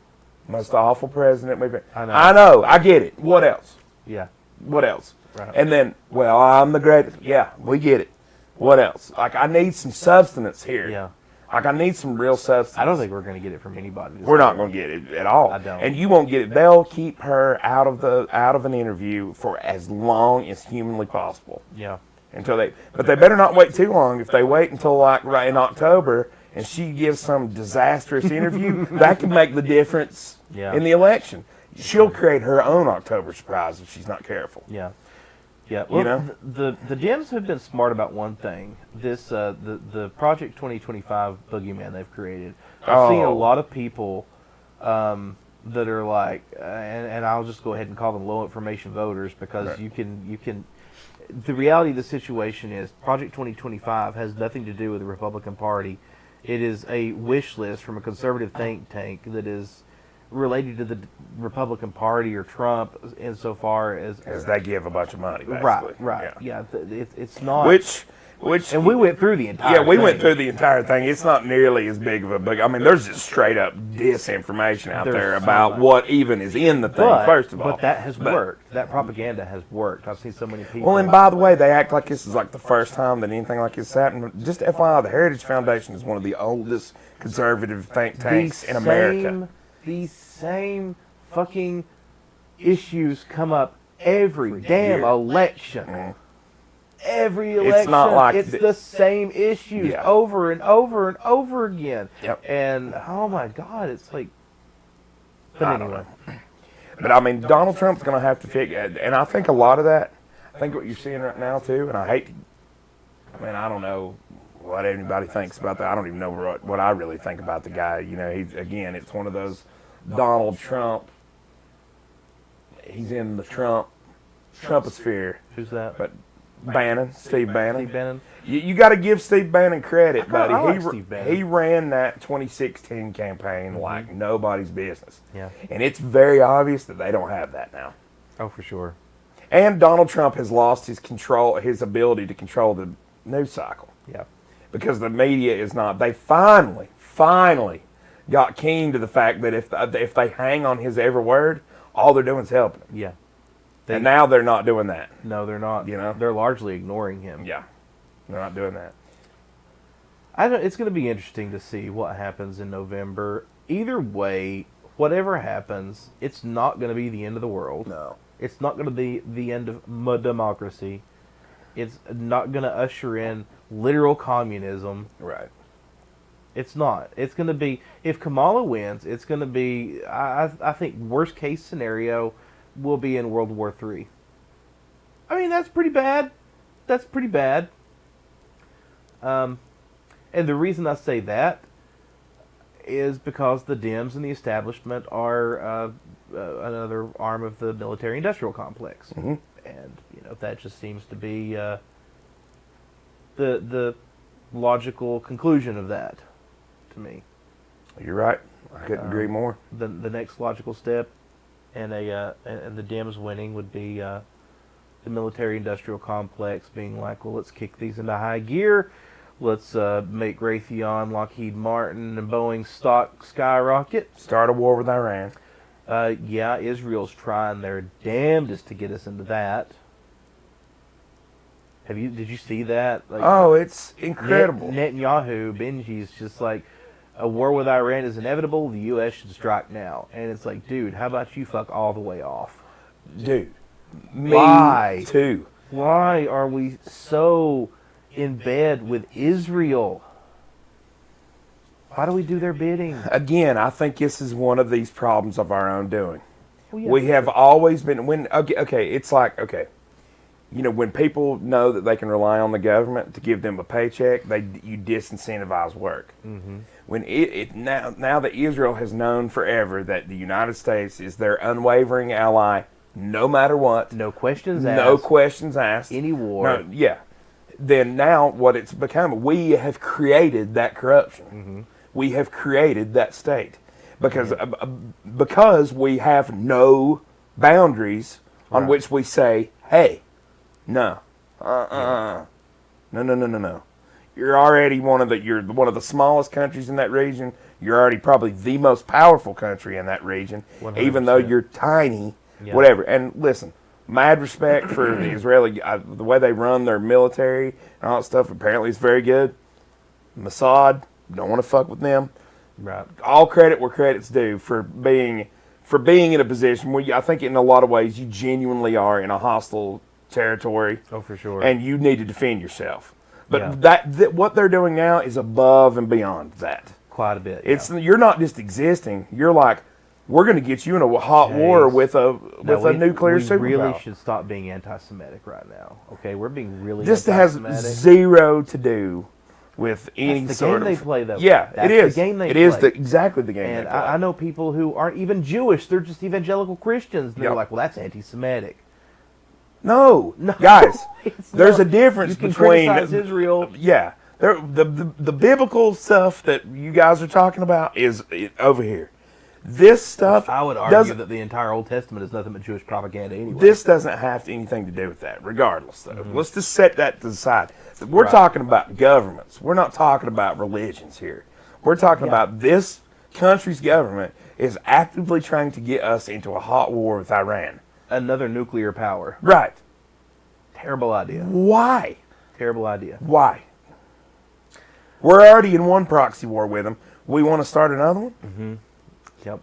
most awful president we've been. I know. I get it. What else? Yeah. What else? Right. And then, well, I'm the greatest. Yeah, we get it. What else? Like, I need some substance here. Yeah. Like, I need some real substance. I don't think we're going to get it from anybody. We're not going to get it at all. I don't. And you won't get it. They'll keep her out of an interview for as long as humanly possible. Yeah. But they better not wait too long. If they wait until like right in October and she gives some disastrous interview, that can make the difference Yeah. in the election. She'll create her own October surprise if she's not careful. Yeah. Yeah. Well, You know? the Dems have been smart about one thing. This the Project 2025 boogeyman they've created. I've seen a Oh. lot of people that are like, and I'll just go ahead and call them low information voters because Right. you can. The reality of the situation is Project 2025 has nothing to do with the Republican Party. It is a wish list from a conservative think tank that is related to the Republican Party or Trump insofar as As they give a bunch of money, basically. right. Yeah, it's not. Which Which And we went through the entire yeah, we went thing. through the entire thing. It's not nearly as big of a big. I mean, there's just straight up disinformation out There's there so about much. what even is in the thing. But, First of all, but that has worked. That propaganda has worked. I've seen so many people. Well, and by the way, they act like this is like the first time that anything like this happened. Just FYI, the Heritage Foundation is one of the oldest conservative think tanks in America. These same fucking issues come up every damn year. election. Every election, It's not like it's the same issues Yeah. over and over and over again. Yep. And oh my God, it's like. But I don't anyway, But I mean, Donald Trump's going to have to figure, and I think a lot of that, I think what you're seeing right now too, and I mean, I don't know what anybody thinks about that. I don't even know what I really think about the guy. You know, again, it's one of those Donald Trump, he's in the Trumposphere. who's that? But Steve Bannon. Steve Bannon. You got to give Steve Bannon credit, buddy. I like Steve Bannon. He ran that 2016 campaign like nobody's business. Yeah. And it's very obvious that they don't have that now. Oh, for sure. And Donald Trump has lost his ability to control the news cycle Yeah. because the media is not. They finally got keen to the fact that if they hang on his every word, all they're doing is helping him. Yeah. And now they're not doing that. No, they're not. You know? They're largely ignoring him. Yeah, they're not doing that. It's going to be interesting to see what happens in November. Either way, whatever happens, it's not going to be the end of the world. No. It's not going to be the end of democracy. It's not going to usher in literal communism. Right. It's not. It's going to be, if Kamala wins, it's going to be, I think, worst case scenario will be in World War III. I mean, that's pretty bad. That's pretty bad. And the reason I say that is because the Dems and the establishment are another arm of the military-industrial complex. Mm-hmm. And, that just seems to be the logical conclusion of that, to me. You're right. I couldn't agree more. The next logical step, and the Dems winning would be the military-industrial complex being like, well, let's kick these into high gear. Let's make Raytheon, Lockheed Martin, and Boeing stock skyrocket. Start a war with Iran. Yeah, Israel's trying their damnedest to get us into that. Did you see that? Like, Oh, it's incredible. Netanyahu, Benji's just like, a war with Iran is inevitable. The U.S. should strike now. And it's like, dude, how about you fuck all the way off? Dude. Me Why? too. Why are we so in bed with Israel? Why do we do their bidding? Again, I think this is one of these problems of our own doing. Well, yeah. We have always been it's like when people know that they can rely on the government to give them a paycheck, you disincentivize work. Mm-hmm. When now that Israel has known forever that the United States is their unwavering ally, no matter what, No questions asked. no questions asked, Any war. no, yeah. Then now what it's become, we have created that corruption. Mm-hmm. We have created that state because we have no boundaries on Right. which we say, hey, no, no. You're already you're one of the smallest countries in that region. You're already probably the most powerful country in that region, even though 100%. you're tiny, Yeah. whatever. And listen, mad respect for the Israeli, the way they run their military and all that stuff. Apparently, it's very good. Mossad, don't want to fuck with them. Right. All credit where credit's due for being in a position where I think in a lot of ways you genuinely are in a hostile territory. Oh, for sure. And you need to defend yourself. But Yeah. that what they're doing now is above and beyond that. Quite a bit. It's you're not just existing. You're like, we're going to get you in a hot war with a nuclear superpower. We really should stop being anti-Semitic right now. Okay, we're being really This has anti-Semitic. zero to do with any That's the sort game of. they play, though. Yeah, That's it is. the game they It is play. exactly the game And they play. I know people who aren't even Jewish; they're just evangelical Christians. And they're Yep. like, "Well, that's anti-Semitic." No, No, guys, it's there's not. a difference You can between criticize Israel. Yeah, the biblical stuff that you guys are talking about is over here. This stuff I would argue doesn't. that the entire Old Testament is nothing but Jewish propaganda anyway. This doesn't have anything to do with that, regardless, though. Let's just set that to the side. We're Right. talking about governments. We're not talking about religions here. We're talking about this country's government is actively trying to get us into a hot war with Iran. Another nuclear power. Right. Terrible idea. Why? Terrible idea. Why? We're already in one proxy war with them. We want to start another one? Yep.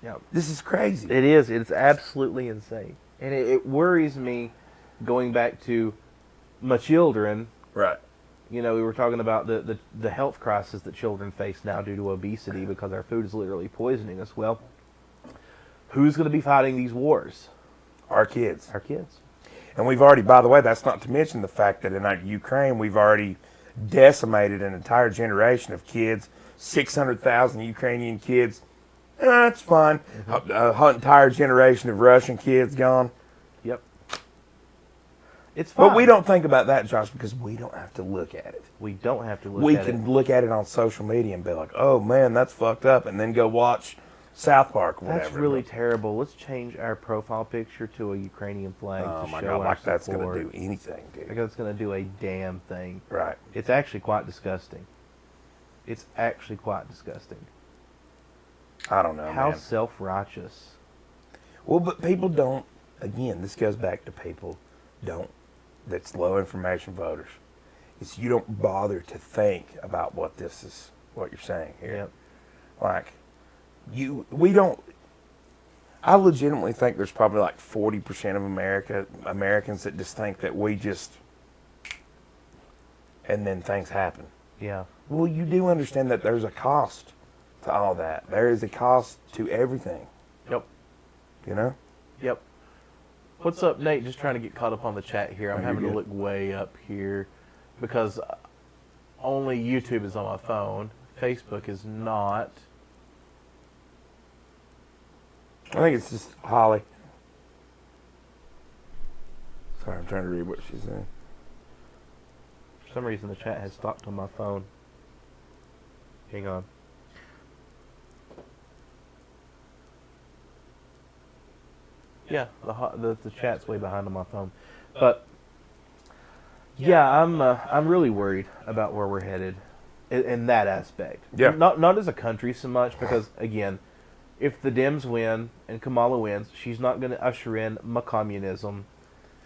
Yep. This is crazy. It is. It's absolutely insane. And it worries me going back to my children. Right. You know, we were talking about the health crisis that children face now due to obesity because our food is literally poisoning us. Well, who's going to be fighting these wars? Our kids. Our kids. And we've already, by the way, that's not to mention the fact that in Ukraine, we've already decimated an entire generation of kids, 600,000 Ukrainian kids. That's fine. An entire generation of Russian kids gone. Yep. It's fine. But we don't think about that, Josh, because we don't have to look at it. We don't have to look We at can it. look at it on social media and be like, oh, man, that's fucked up, and then go watch South Park or whatever. That's really terrible. Let's change our profile picture to a Ukrainian flag Oh, to my show God, our like that's support. going to do anything, dude. Like that's going to do a damn thing. Right. It's actually quite disgusting. It's actually quite disgusting. I don't know, How man. self-righteous. Well, but people don't, again, this goes back to people don't, that's low information voters. It's you don't bother to think about what you're saying here. Yep. Like, we don't, I legitimately think there's probably like 40% of Americans that just think that we just, and then things happen. Yeah. Well, you do understand that there's a cost to all that. There is a cost to everything, Yep. you know? Yep. What's up, Nate? Just trying to get caught up on the chat here. I'm Oh, you're having to good. look way up here because only YouTube is on my phone. Facebook is not. I think it's just Holly. Sorry, I'm trying to read what she's saying. For some reason, the chat has stopped on my phone. Hang on. Yeah, the chat's way behind on my phone, but yeah, I'm really worried about where we're headed in that aspect. Yeah. Not as a country so much because again, if the Dems win and Kamala wins, she's not going to usher in communism.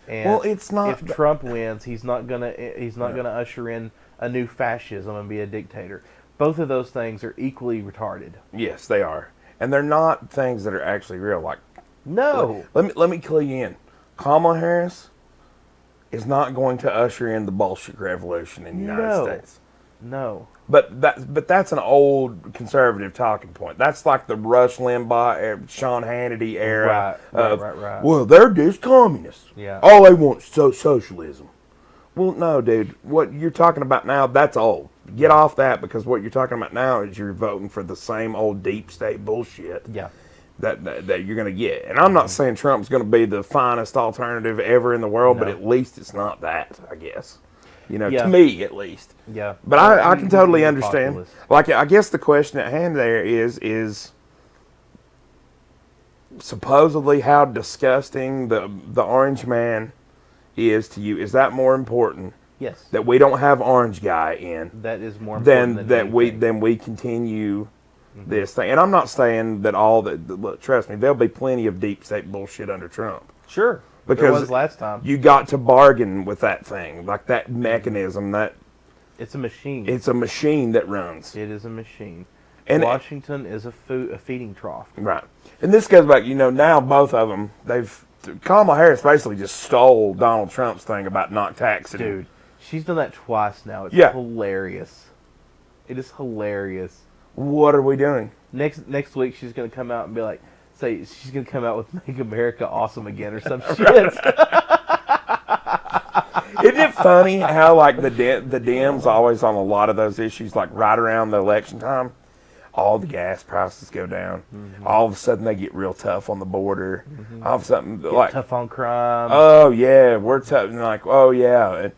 And Well, it's not. if Trump wins, he's not gonna usher in a new fascism and be a dictator. Both of those things are equally retarded. Yes, they are, and they're not things that are actually real. Like, No. let me clue you in. Kamala Harris is not going to usher in the Bolshevik Revolution in the United No. States. No. But that's an old conservative talking point. That's like the Rush Limbaugh, Sean Hannity era. Right. Well, they're just communists. Yeah. All they want is socialism. Well, no, dude. What you're talking about now, that's old. Get off that, because what you're talking about now is you're voting for the same old deep state bullshit Yeah. that you're going to get. And I'm not saying Trump's going to be the finest alternative ever in the world, but No. at least it's not that, I guess. You know, Yeah. to me at least. Yeah. But I can totally He's a understand. populist. Like, I guess the question at hand there is supposedly how disgusting the orange man is to you. Is that more important, Yes. that we don't have orange guy in, That is more important than anything. than we continue this thing? And I'm not saying that all that. Look, trust me, there'll be plenty of deep state bullshit under Trump. Sure. There Because was last time. you got to bargain with that thing, like that mechanism. That It's a machine. it's a machine that runs. It is a machine. And Washington is a feeding trough. right, and this goes back. You know, now both of them, Kamala Harris basically just stole Donald Trump's thing about not taxing. Dude, she's done that twice now. It's Yeah. hilarious. It is hilarious. What are we doing? Next week she's gonna come out and be like, she's gonna come out with "Make America Awesome Again" or some shit. Isn't it funny how like the Dems always on a lot of those issues, like right around the election time, all the gas prices go down. All of a sudden they get real tough on the border. All of a sudden, like, Tough on crime. oh yeah, we're tough. And like, oh yeah. And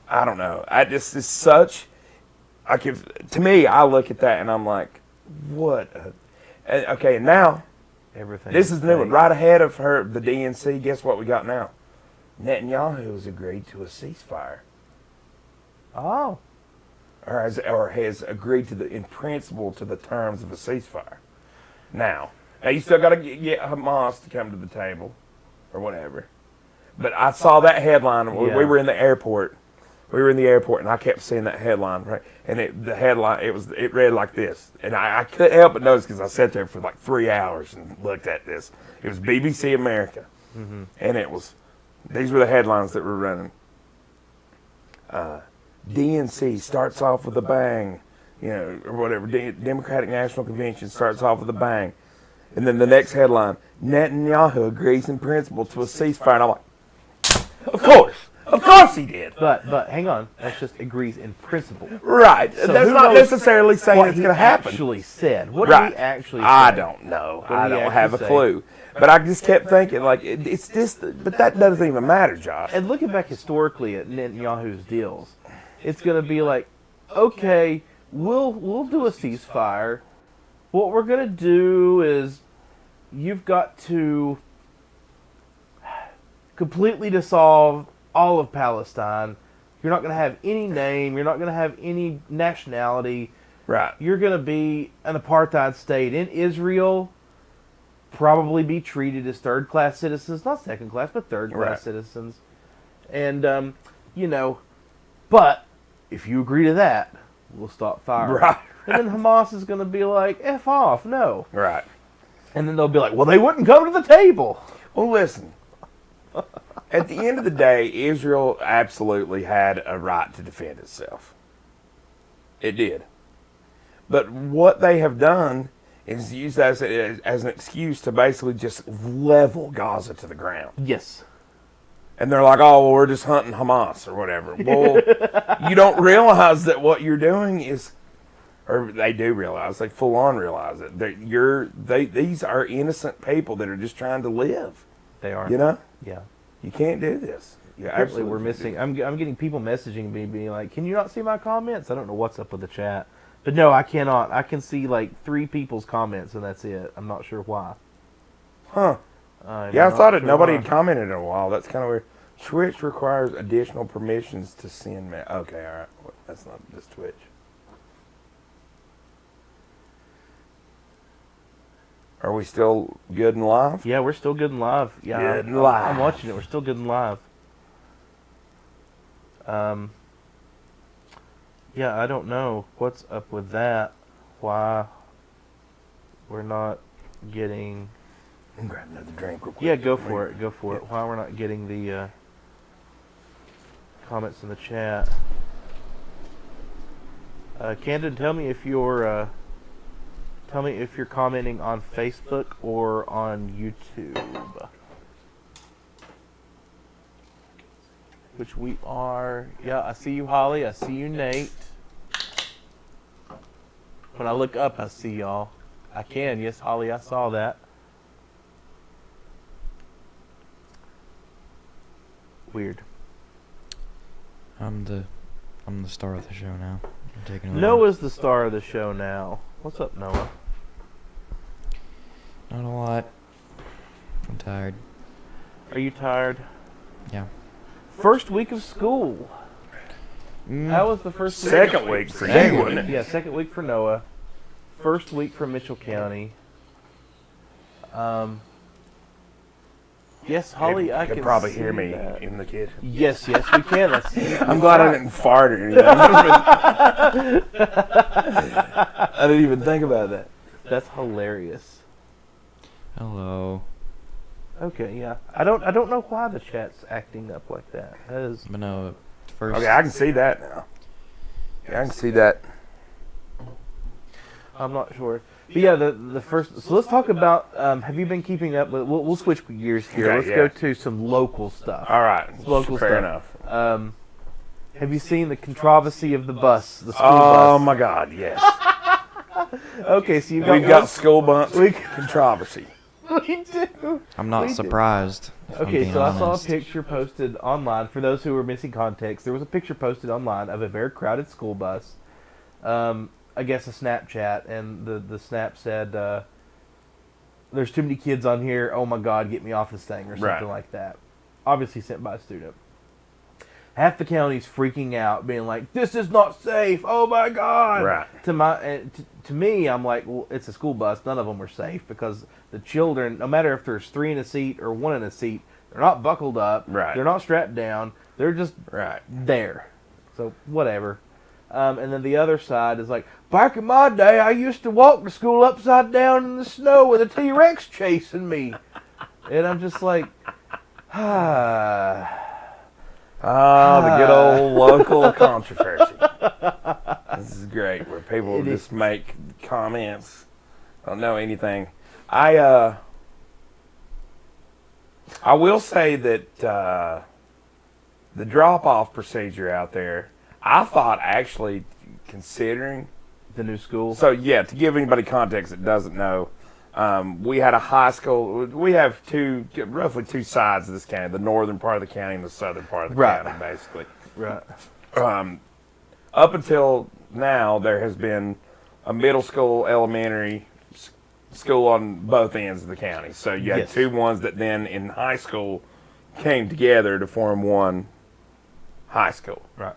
I don't know. It's such. To me, I look at that and I'm like, what? Okay, and now, Everything. this is new one. fake. Right ahead of her, the DNC, guess what we got now? Netanyahu has agreed to a ceasefire. Oh. Or has agreed to in principle to the terms of a ceasefire. Now you still got to get Hamas to come to the table, or whatever. But I saw that headline. Yeah. We were in the airport. And I kept seeing that headline, right? And the headline, it read like this. And I couldn't help but notice because I sat there for like 3 hours and looked at this. It was BBC America, and these were the headlines that were running. DNC starts off with a bang, or whatever. Democratic National Convention starts off with a bang. And then the next headline, Netanyahu agrees in principle to a ceasefire. And I'm like, of course he did. But hang on. That's just agrees in principle. Right. So That's who not knows necessarily saying what it's he going to happen. actually said. What Right. did he actually say? I don't know. What I did he don't have a actually say? clue. But I just kept thinking, like, it's this, but that doesn't even matter, Josh. And looking back historically at Netanyahu's deals, it's going to be like, okay, we'll do a ceasefire. What we're going to do is you've got to completely dissolve all of Palestine. You're not going to have any name. You're not going to have any nationality. Right. You're going to be an apartheid state in Israel. Probably be treated as third-class citizens, not second-class, but third-class Right. citizens. And, but if you agree to that, we'll stop firing. Right. And then Hamas is going to be like, F off, no. Right. And then they'll be like, well, they wouldn't come to the table. Well, listen. At the end of the day, Israel absolutely had a right to defend itself. It did. But what they have done is use that as an excuse to basically just level Gaza to the ground. Yes. And they're like, oh, well, we're just hunting Hamas or whatever. Well, you don't realize that what you're doing is, or they do realize, they full on realize it. These are innocent people that are just trying to live. They are. You know? Yeah. You can't do this. You Apparently absolutely we're missing. I'm getting people messaging me being like, can you not see my comments? I don't know what's up with the chat. But no, I cannot. I can see like 3 people's comments and that's it. I'm not sure why. Huh. I'm Yeah, I not thought sure nobody why. had commented in a while. That's kind of weird. Twitch requires additional permissions to send. Okay, all right. Well, that's not just Twitch. Are we still good and live? Yeah, we're still good and live. Yeah, Good and live. I'm watching it. We're still good and live. Yeah, I don't know what's up with that. Why we're not getting... I'm grab another drink real quick. Yeah, go for it. Go for it. Why we're not getting the comments in the chat. Camden, tell me if you're commenting on Facebook or on YouTube. Which we are. Yeah, I see you, Holly. I see you, Nate. When I look up, I see y'all. I can. Yes, Holly, I saw that. Weird. I'm the star of the show now. I'm taking over. Noah's the star of the show now. What's up, Noah? Not a lot. I'm tired. Are you tired? Yeah. First week of school. How was the first week? Second week for you, Second wasn't it? Yeah, second week for Noah. First week for Mitchell County. Yes, Holly, You I could can probably see hear me that. in the kitchen. Yes, we can. I'm glad I didn't fart or anything. I didn't even think about that. That's hilarious. Hello. Okay, yeah. I don't know why the chat's acting up like that. That is But no, first. Okay, I can see that now. Yeah, I can see that. I'm not sure. But yeah, the first. So let's talk about. Have you been keeping up with? We'll switch gears here. Okay, Let's yeah. go to some local stuff. All right. Local Fair stuff. enough. Have you seen the controversy of the bus, the school Oh bus? my God, yes. Okay, so you We've got school bus controversy. We do. I'm not We do. surprised. If I'm Okay, being so I saw a honest. picture posted online. For those who were missing context, there was a picture posted online of a very crowded school bus. I guess a Snapchat, and the snap said, there's too many kids on here. Oh my God, get me off this thing or something like that. Obviously sent by a student. Half the county's freaking out, being like, "This is not safe. Oh my God!" Right. To me, I'm like, well, it's a school bus. None of them are safe because the children, no matter if there's 3 in a seat or 1 in a seat, they're not buckled up. Right. They're not strapped down. They're just there. So whatever. And then the other side is like, back in my day, I used to walk to school upside down in the snow with a T-Rex chasing me. And I'm just like, the good old local controversy. This is great, where people just make comments, don't know anything. I will say that the drop-off procedure out there, I thought actually, considering the new school. So yeah, to give anybody context that doesn't know, we had a high school. We have roughly two sides of this county: the northern part of the county and the southern part of the county, basically. Right. Up until now, there has been a middle school, elementary school on both ends of the county. So you had two ones that then in high school came together to form one high school. Right.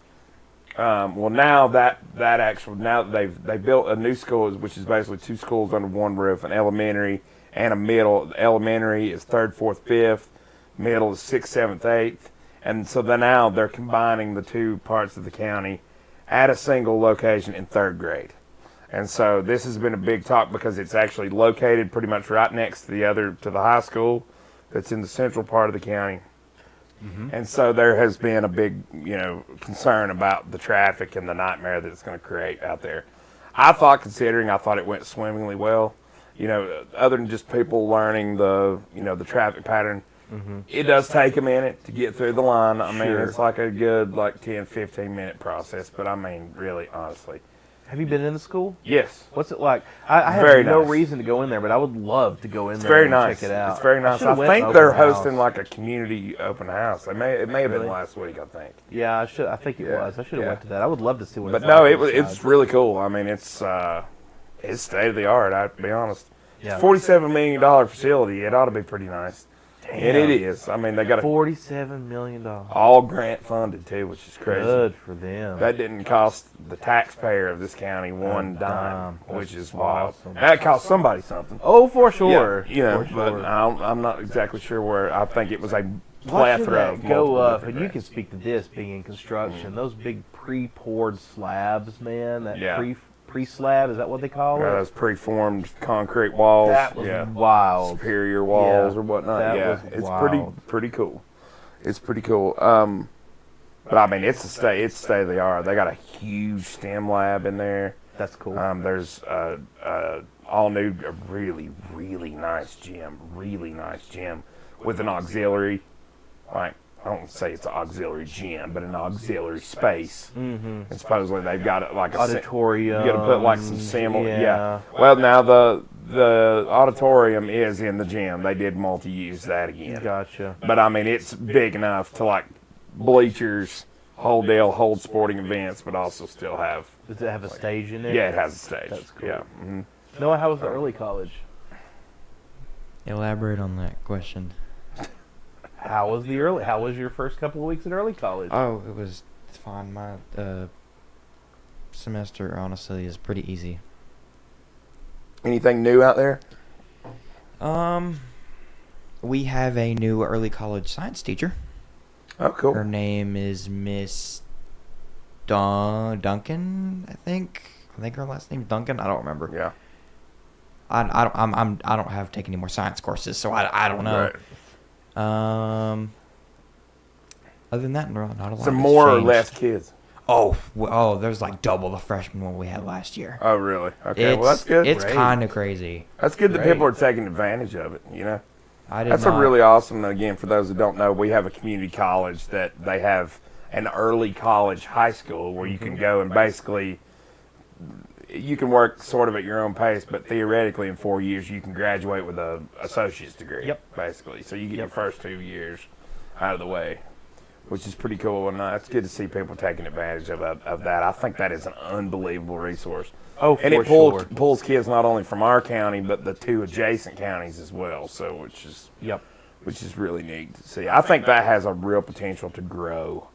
Well, now now they built a new school, which is basically two schools under one roof, an elementary and a middle. The elementary is 3rd, 4th, 5th. Middle is 6th, 7th, 8th. And so now they're combining the two parts of the county at a single location in 3rd grade. And so this has been a big talk because it's actually located pretty much right next to the high school that's in the central part of the county. Mm-hmm. And so there has been a big, concern about the traffic and the nightmare that it's going to create out there. I thought it went swimmingly well. Other than just people learning the traffic pattern, it does take a minute to get through the line. I mean, it's like a good 10, 15-minute process. But I mean, really, honestly. Have you been in the school? Yes. What's it like? I have no reason to go in there, but I would love to go in there and check it out. It's very nice. I think they're hosting like a community open house. It may have been last week, I think. Yeah, I think it was. I should have went to that. I would love to see what. But no, it's really cool. I mean, it's state of the art. I have to be honest. Yeah. It's a $47 million facility. It ought to be pretty nice. Damn. And it is. I mean, they got $47 million. All grant funded too, which is crazy. Good for them. That didn't cost the taxpayer of this county one dime, which is wild. Awesome. That cost somebody something. Oh, for sure. Yeah, but I'm not exactly sure where. I think it was a plethora of go up, and you can speak to this being in construction. Those big pre-poured slabs, man. That pre-slab, is that what they call it? Those preformed concrete walls. That was wild. Superior walls or whatnot. It's wild. pretty cool. It's pretty cool. But I mean, it's state of the art. They got a huge STEM lab in there. That's cool. There's all new, really, really nice gym. Really nice gym with an auxiliary. I don't say it's an auxiliary gym, but an auxiliary space. Mm-hmm. And supposedly they've got it like a auditorium. You got to put like some similar. Yeah. Well, now the auditorium is in the gym. They did multi-use that again. Gotcha. But I mean, it's big enough to like bleachers, hold sporting events, but also still have. Does it have a stage in there? Yeah, it has a stage. That's cool. Yeah. Mm-hmm. Noah, how was the early college? Elaborate on that question. How was your first couple of weeks at early college? Oh, it was fine. My semester, honestly, is pretty easy. Anything new out there? We have a new early college science teacher. Oh, cool. Her name is Miss Duncan, I think. I think her last name's Duncan. I don't remember. Yeah. I don't have taken any more science courses, so I don't know. Right. Other than that, not a lot. Some more or less kids. There's like double the freshman one we had last year. Oh, really? Okay, well, that's good. It's kind of crazy. That's good that people are taking advantage of it, That's a really awesome, again, for those that don't know, we have a community college that they have an early college high school where you can go and basically, you can work sort of at your own pace, but theoretically in 4 years you can graduate with an associate's degree, basically. So you get your first 2 years out of the way, which is pretty cool. And it's good to see people taking advantage of that. I think that is an unbelievable resource. Oh, And for it pulls sure. pulls kids not only from our county but the 2 adjacent counties as well. So which is really neat to see. I think that has a real potential to grow.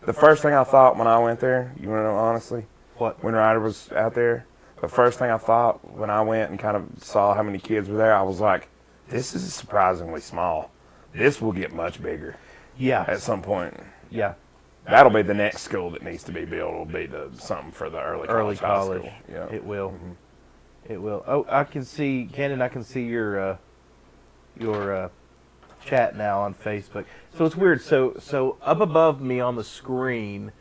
The first thing I thought when I went there, you want to know honestly, What? when Ryder was out there, the first thing I thought when I went and kind of saw how many kids were there, I was like, this is surprisingly small. This will get much bigger Yeah. at some point. Yeah. That'll be the next school that needs to be built. Will be something for the early Early college. High college. school. Yeah. It will. It will. Oh, I can see, Cannon, I can see your chat now on Facebook. So it's weird. So up above me on the screen,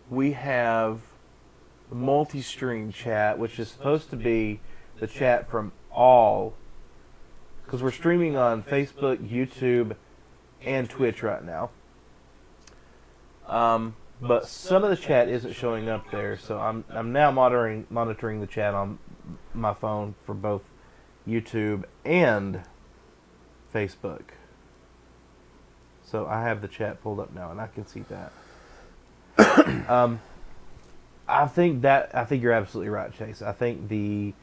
we have the multi-stream chat, which is supposed to be the chat from all, because we're streaming on Facebook, YouTube, and Twitch right now. But some of the chat isn't showing up there, so I'm now monitoring the chat on my phone for both YouTube and Facebook. So I have the chat pulled up now, and I can see that. I think you're absolutely right, Chase. I think the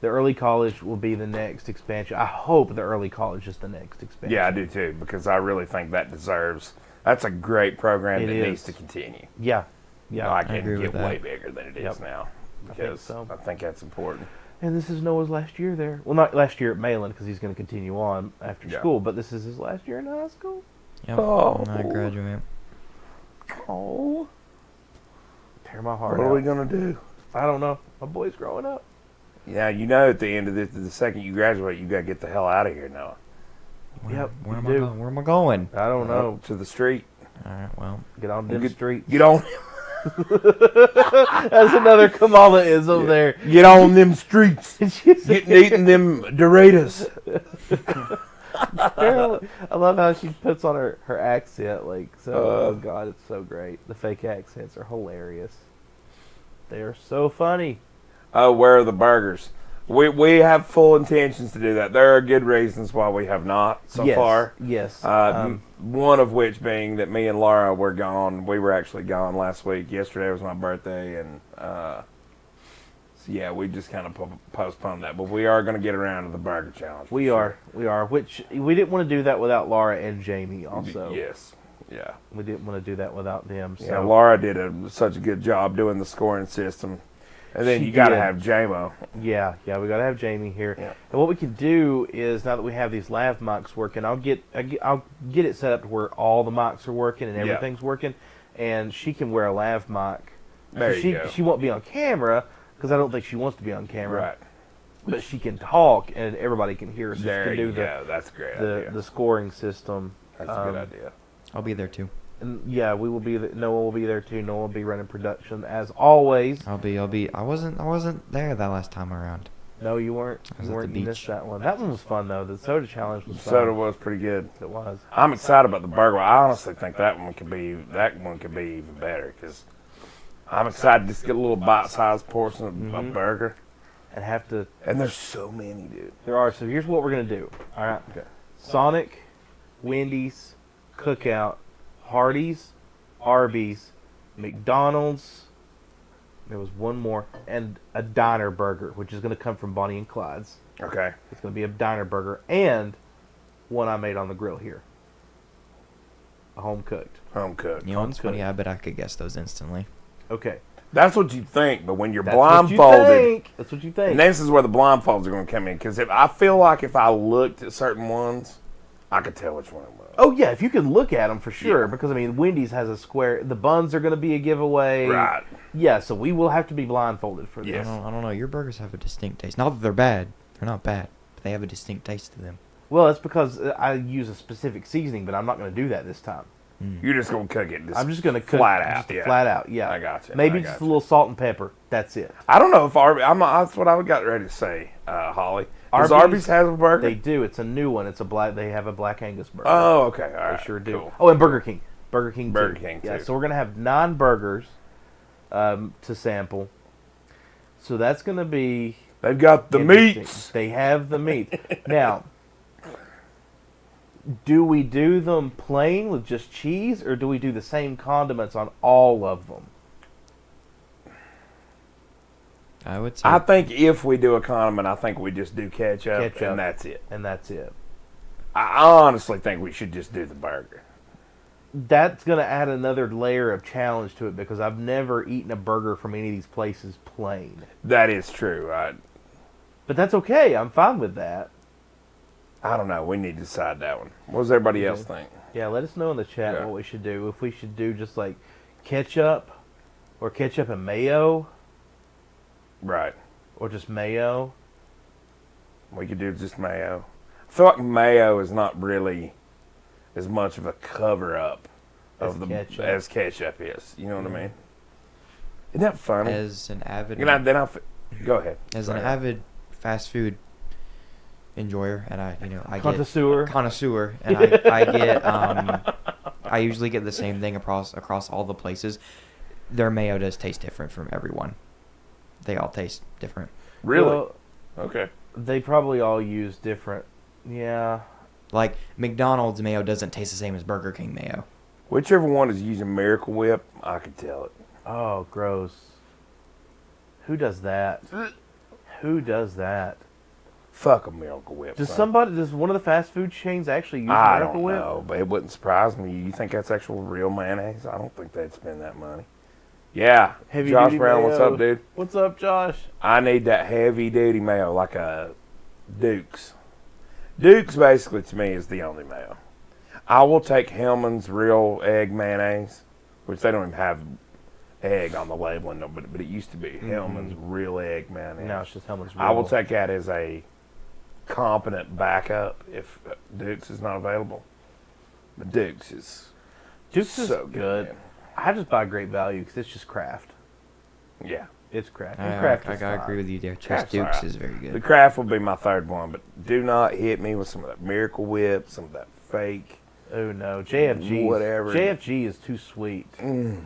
early college will be the next expansion. I hope the early college is the next expansion. Yeah, I do too, because I really think that deserves. That's a great program It that is. needs to continue. Yeah. Like I and agree get with that. way bigger than it is Yep. now. I think Because so. I think that's important. And this is Noah's last year there. Well, not last year at Malin, because he's going to continue on after Yeah. school, but this is his last year in high school. Yep. Oh. When I graduate. Oh, Tear my heart what out. are we gonna do? I don't know. My boy's growing up. Yeah, you know, at the end of the second you graduate, you gotta get the hell out of here now. Yep, Where you am I do. going? Where am I going? I don't know. To the street. All right. Well. Get on them streets. Get on. That's another Kamala-ism there. Get on them streets. Getting eating them Doritos. I love how she puts on her accent. Like, so, oh God, it's so great. The fake accents are hilarious. They are so funny. Oh, where are the burgers? We have full intentions to do that. There are good reasons why we have not so Yes, far. Yes. One of which being that me and Laura were gone. We were actually gone last week. Yesterday was my birthday, and so yeah, we just kind of postponed that. But we are going to get around to the burger challenge. for we sure. are. Which we didn't want to do that without Laura and Jamie. Also, Yes. Yeah. we didn't want to do that without them. So Yeah. Laura did such a good job doing the scoring system, and then She you got to did. have JMO. yeah, we gotta have Jamie here. Yeah. And what we can do is, now that we have these lav mics working, I'll get it set up to where all the mics are working and Yeah. everything's working, and she can wear a lav mic. There she you go. she won't be on camera because I don't think she wants to be on camera. Right. But she can talk and everybody can hear her. So There she can do you go. That's a great idea. the scoring system. That's a good idea. I'll be there too. And yeah, we will be. Noah will be there too. Noah will be running production as always. I'll be. I wasn't there that last time around. No, you weren't. I was You at weren't. the You missed beach. that one. That one was fun though. The soda challenge was fun. Soda was pretty good. It was. I'm excited about the burger. I honestly think that one could be even better because I'm excited just to get a little bite-sized portion of a burger. And have to. And there's so many, dude. There are. So here's what we're gonna do. All right. Okay. Sonic, Wendy's, Cookout, Hardee's, Arby's, McDonald's. There was one more, and a diner burger, which is going to come from Bonnie and Clyde's. Okay. It's going to be a diner burger, and one I made on the grill here. A home cooked. Home cooked. You know what's Good. funny? I bet I could guess those instantly. Okay. That's what you think, but when you're That's what you blindfolded, think. That's what you think. and this is where the blindfolds are going to come in. Because I feel like if I looked at certain ones, I could tell which one it was. Oh yeah, if you can look at them for sure, Yeah. because I mean, Wendy's has a square. The buns are going to be a giveaway. Right. Yeah, so we will have to be blindfolded for this. Yes. I don't know. Your burgers have a distinct taste. Not that they're bad. They're not bad. But they have a distinct taste to them. Well, that's because I use a specific seasoning, but I'm not going to do that this time. You're just going to cook it. I'm just going to cook flat out. just Yeah. flat out. Yeah, I gotcha. Maybe I just gotcha. a little salt and pepper. That's it. I don't know if Arby's. That's what I got ready to say, Holly. Does Arby's, Arby's have a burger? They do. It's a new one. It's a black. They have a Black Angus burger. Oh, okay. All right. They sure do. Cool. Oh, and Burger King. Burger King. Burger too. King, Yeah. too. So we're gonna have 9 burgers to sample. So that's gonna be They've got the interesting. meats. They have the meat. Now, do we do them plain with just cheese, or do we do the same condiments on all of them? I would say I think if we do a condiment, I think we just do ketchup, Ketchup. and that's it. And that's it. I honestly think we should just do the burger. That's going to add another layer of challenge to it because I've never eaten a burger from any of these places plain. That is true. But that's okay. I'm fine with that. I don't know. We need to decide that one. What does everybody else think? Yeah, let us know in the chat Yeah. what we should do. If we should do just like ketchup or ketchup and mayo Right. or just mayo. We could do just mayo. I feel like mayo is not really as much of a cover up As of the ketchup. as ketchup is. You know what I mean? Isn't that funny? as an avid Go ahead. as an Sorry. avid fast food enjoyer, and I Connoisseur. get connoisseur, and I get I usually get the same thing across all the places. Their mayo does taste different from everyone. They all taste different. Really? Well, Okay. they probably all use different. Yeah. Like McDonald's mayo doesn't taste the same as Burger King mayo. Whichever one is using Miracle Whip, I can tell it. Oh, gross. Who does that? Who does that? Fuck a Miracle Whip. Does son. does one of the fast food chains actually use I Miracle don't Whip? know, but it wouldn't surprise me. You think that's actual real mayonnaise? I don't think they'd spend that money. Yeah. Heavy Josh duty Brown, what's mayo. up, dude? What's up, Josh? I need that heavy duty mayo, like a Duke's. Duke's basically to me is the only mayo. I will take Hellman's real egg mayonnaise, which they don't even have egg on the labeling, no, but it used to be Hellman's real egg mayonnaise. No, it's just how much. I will take that as a competent backup if Duke's is not available. But Duke's is Duke's is so good. man. I just buy Great Value because it's just craft. Yeah. It's craft. I, And I, craft I is gotta fine. agree with you there. Kraft's Just Dukes alright. is very The good. Kraft will be my third one, but do not hit me with some of that Miracle Whip, some of that fake. Oh no, JFG. Whatever. JFG is too sweet. Mm,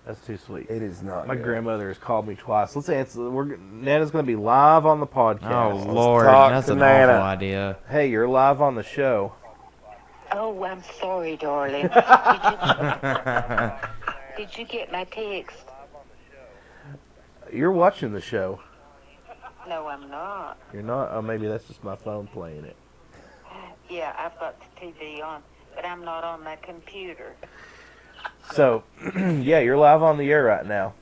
That's too sweet. it is not My good. grandmother has called me twice. Let's answer. Nana's going to be live on the podcast. Oh Lord, talk that's to an Nana. awful idea. Hey, you're live on the show. Oh, I'm sorry, darling. Did you get my text? You're watching the show. No, I'm not. You're not. Oh, maybe that's just my phone playing it. Yeah, I've got the TV on, but I'm not on my computer. So, yeah, you're live on the air right now.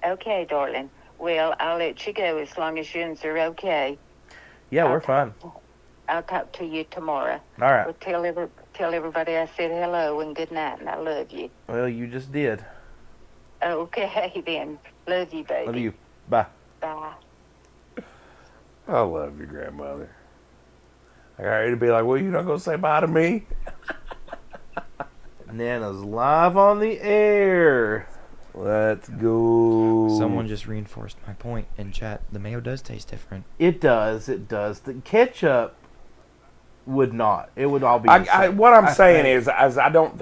Okay, darling. Well, I'll let you go as long as you are okay. Yeah, we're Okay. fine. I'll talk to you tomorrow. All right. Well, tell everybody I said hello and good night, and I love you. Well, you just did. Okay, then. Love you, baby. Love you. Bye. Bye. I love your grandmother. I got ready to be like, well, you not going to say bye to me? Nana's live on the air. Let's go. Someone just reinforced my point in chat. The mayo does taste different. It does. It does. The ketchup would not. It would all be the same. What I'm I saying think. is, I don't.